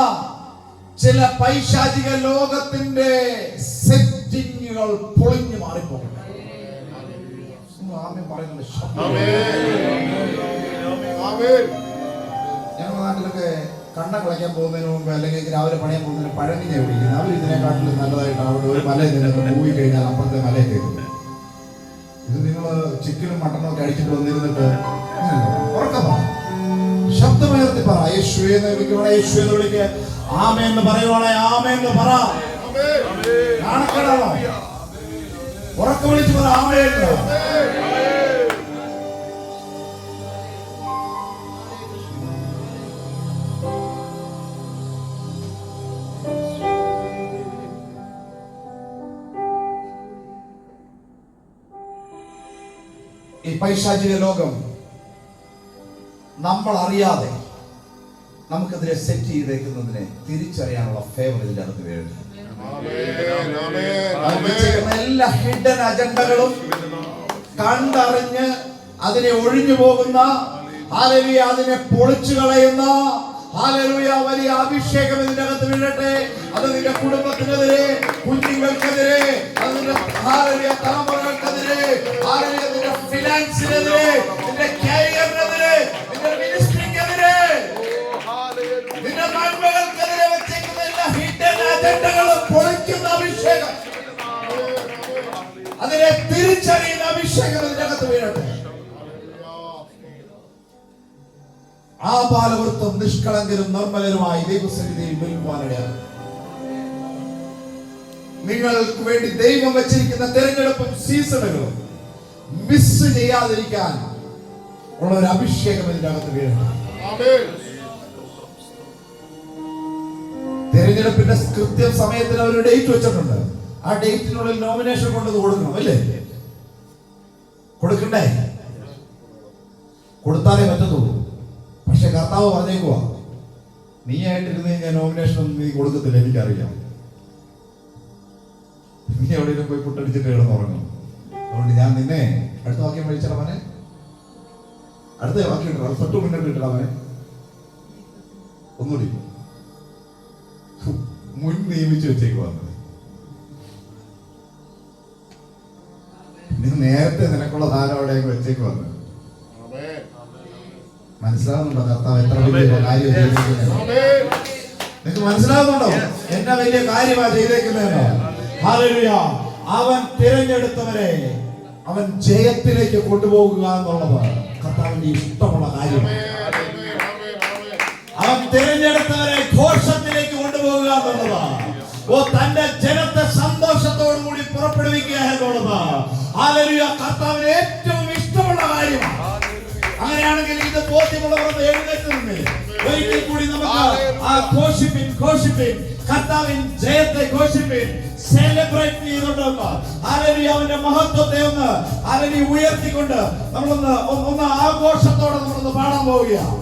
ചില പൈശാചിക ലോകത്തിന്റെ സെറ്റിങ്ങുകൾ പൊളിഞ്ഞു മാറിപ്പോകട്ടെ. ഞങ്ങളുടെ നാട്ടിലൊക്കെ കണ്ണ കളയ്ക്കാൻ പോകുന്നതിന് മുമ്പ് അല്ലെങ്കിൽ രാവിലെ പണിയാൻ പോകുന്നതിന് പഴങ്ങിനെ വിളിക്കുന്നത്. അവർ ഇതിനെക്കാട്ടിലും നല്ലതായിട്ട് അവിടെ ഒരു മലയിൽ നിന്ന് പോയി കഴിഞ്ഞാൽ അപ്പുറത്തെ മലയിൽ കയറുന്നത്. ഇത് നിങ്ങൾ ചിക്കനും മട്ടനും ഒക്കെ അടിച്ചിട്ട് വന്നിരുന്നിട്ട് ഉറക്കമാണ്. ശബ്ദമുയർത്തി പറ, യേശുവേ എന്ന് വിളിക്കുവാണെ യേശുവേ എന്ന് വിളിക്കുക, ആമേൻ എന്ന് പറയുവാണെ ആമേൻ എന്ന് പറ. നാണക്കേടാണോ? ഉറക്ക വിളിച്ച് പറ ആമേൻ. ഈ പൈശാചിക ലോകം നമ്മൾ അറിയാതെ നമുക്കെതിരെ സെറ്റ് ചെയ്തേക്കുന്നതിനെ തിരിച്ചറിയാനുള്ള ഫേവർ ഇതിന്റെ അകത്ത് വീഴുന്നു. എല്ലാ ഹിഡൻ അജണ്ടകളും കണ്ടറിഞ്ഞ് അതിനെ ഒഴിഞ്ഞു പോകുന്ന, ഹല്ലേലൂയ, അതിനെ പൊളിച്ചു കളയുന്ന, ഹല്ലേലൂയ, വലിയ അഭിഷേകം ഇതിന്റെ അകത്ത് വീഴട്ടെ. അത് നിന്റെ കുടുംബത്തിനെതിരെ, കുഞ്ഞുങ്ങൾക്കെതിരെ, അതിന്റെ ഹല്ലേലൂയ തലമുറകൾക്കെതിരെ, ഹല്ലേലൂയ നിന്റെ ഫിനാൻസിനെതിരെ, നിന്റെ കരിയറിനെതിരെ, നിന്റെ മിനിസ്ട്രിക്കെതിരെ, നിന്റെ നന്മകൾക്കെതിരെ വെച്ചേക്കുന്ന എല്ലാ ഹിഡൻ അജണ്ടകളും പൊളിക്കുന്ന അഭിഷേകം, അതിനെ തിരിച്ചറിയുന്ന അഭിഷേകം ഇതിന്റെ അകത്ത് വീഴട്ടെ. ആ ബാലവൃത്തം നിഷ്കളങ്കരും നിർമ്മലരുമായി ദൈവസന്നിധിയിൽ വിൽക്കുവാനിടയാണ്. നിങ്ങൾക്ക് വേണ്ടി ദൈവം വെച്ചിരിക്കുന്ന തെരഞ്ഞെടുപ്പും സീസണുകളും മിസ് ചെയ്യാതിരിക്കാൻ ഉള്ള ഒരു അഭിഷേകം ഇതിന്റെ അകത്ത് വീഴണം. തെരഞ്ഞെടുപ്പിന്റെ കൃത്യം സമയത്തിന് അവർ ഡേറ്റ് വെച്ചിട്ടുണ്ട്. ആ ഡേറ്റിനുള്ളിൽ നോമിനേഷൻ കൊണ്ടത് കൊടുക്കണം, അല്ലേ? കൊടുക്കണ്ടേ? കൊടുത്താലേ പറ്റത്തുള്ളൂ. പക്ഷെ കർത്താവ് പറഞ്ഞേക്കുവാ, നീ ആയിട്ടിരുന്ന് കഴിഞ്ഞാൽ നോമിനേഷൻ ഒന്നും നീ കൊടുക്കത്തില്ല, എനിക്കറിയാം. നീ എവിടെയെങ്കിലും പോയി പുട്ടടിച്ചിട്ട് കിടന്നുറങ്ങും. അതുകൊണ്ട് ഞാൻ നിന്നെ അടുത്ത വാക്യം കഴിച്ചാൽ അവനെ അടുത്ത വാക്യം ഇട്ടാ തൊട്ട് മുന്നോട്ട് ഇട്ടാ അവനെ ഒന്നുകൂടി മുൻ നിയമിച്ചു വെച്ചേക്ക് വന്നത്. നീ നേരത്തെ നിനക്കുള്ള ധാരം അവിടേക്ക് വെച്ചേക്ക് വന്നത്. മനസ്സിലാവുന്നുണ്ടോ കർത്താവ് എത്ര വലിയ കാര്യം ചെയ്തേക്കുന്നത്? നിങ്ങൾക്ക് മനസ്സിലാവുന്നുണ്ടോ എന്നാ വലിയ കാര്യമാണ് ചെയ്തേക്കുന്നതെന്നോ? ഹല്ലേലൂയ. അവൻ തിരഞ്ഞെടുത്തവരെ അവൻ ജയത്തിലേക്ക് കൊണ്ടുപോകുക എന്നുള്ളത് കർത്താവിന്റെ ഇഷ്ടമുള്ള കാര്യമാണ്. അവൻ തിരഞ്ഞെടുത്തവരെ ഘോഷത്തിലേക്ക് കൊണ്ടുപോകുക എന്നുള്ളതാണ്. തന്റെ ജനത്തെ സന്തോഷത്തോടു കൂടി പുറപ്പെടുവിക്കുക എന്നുള്ളത് ഹല്ലേലൂയ കർത്താവിന് ഏറ്റവും ഇഷ്ടമുള്ള കാര്യമാണ്. അങ്ങനെയാണെങ്കിൽ ഇത് ബോധ്യമുള്ളവർ എഴുന്നേറ്റ് നിന്ന് ഒരിക്കൽ കൂടി നമുക്ക് ഘോഷിപ്പിൻ കർത്താവിൻ ജയത്തെ ഘോഷിപ്പിൻ, സെലിബ്രേറ്റ് ചെയ്തുകൊണ്ട് ഹല്ലേലൂയ അവന്റെ മഹത്വത്തെ ഒന്ന് ഹല്ലേലൂയ ഉയർത്തിക്കൊണ്ട് നമ്മളൊന്ന് ആഘോഷത്തോടെ നമ്മളൊന്ന് പാടാൻ പോവുകയാണ്.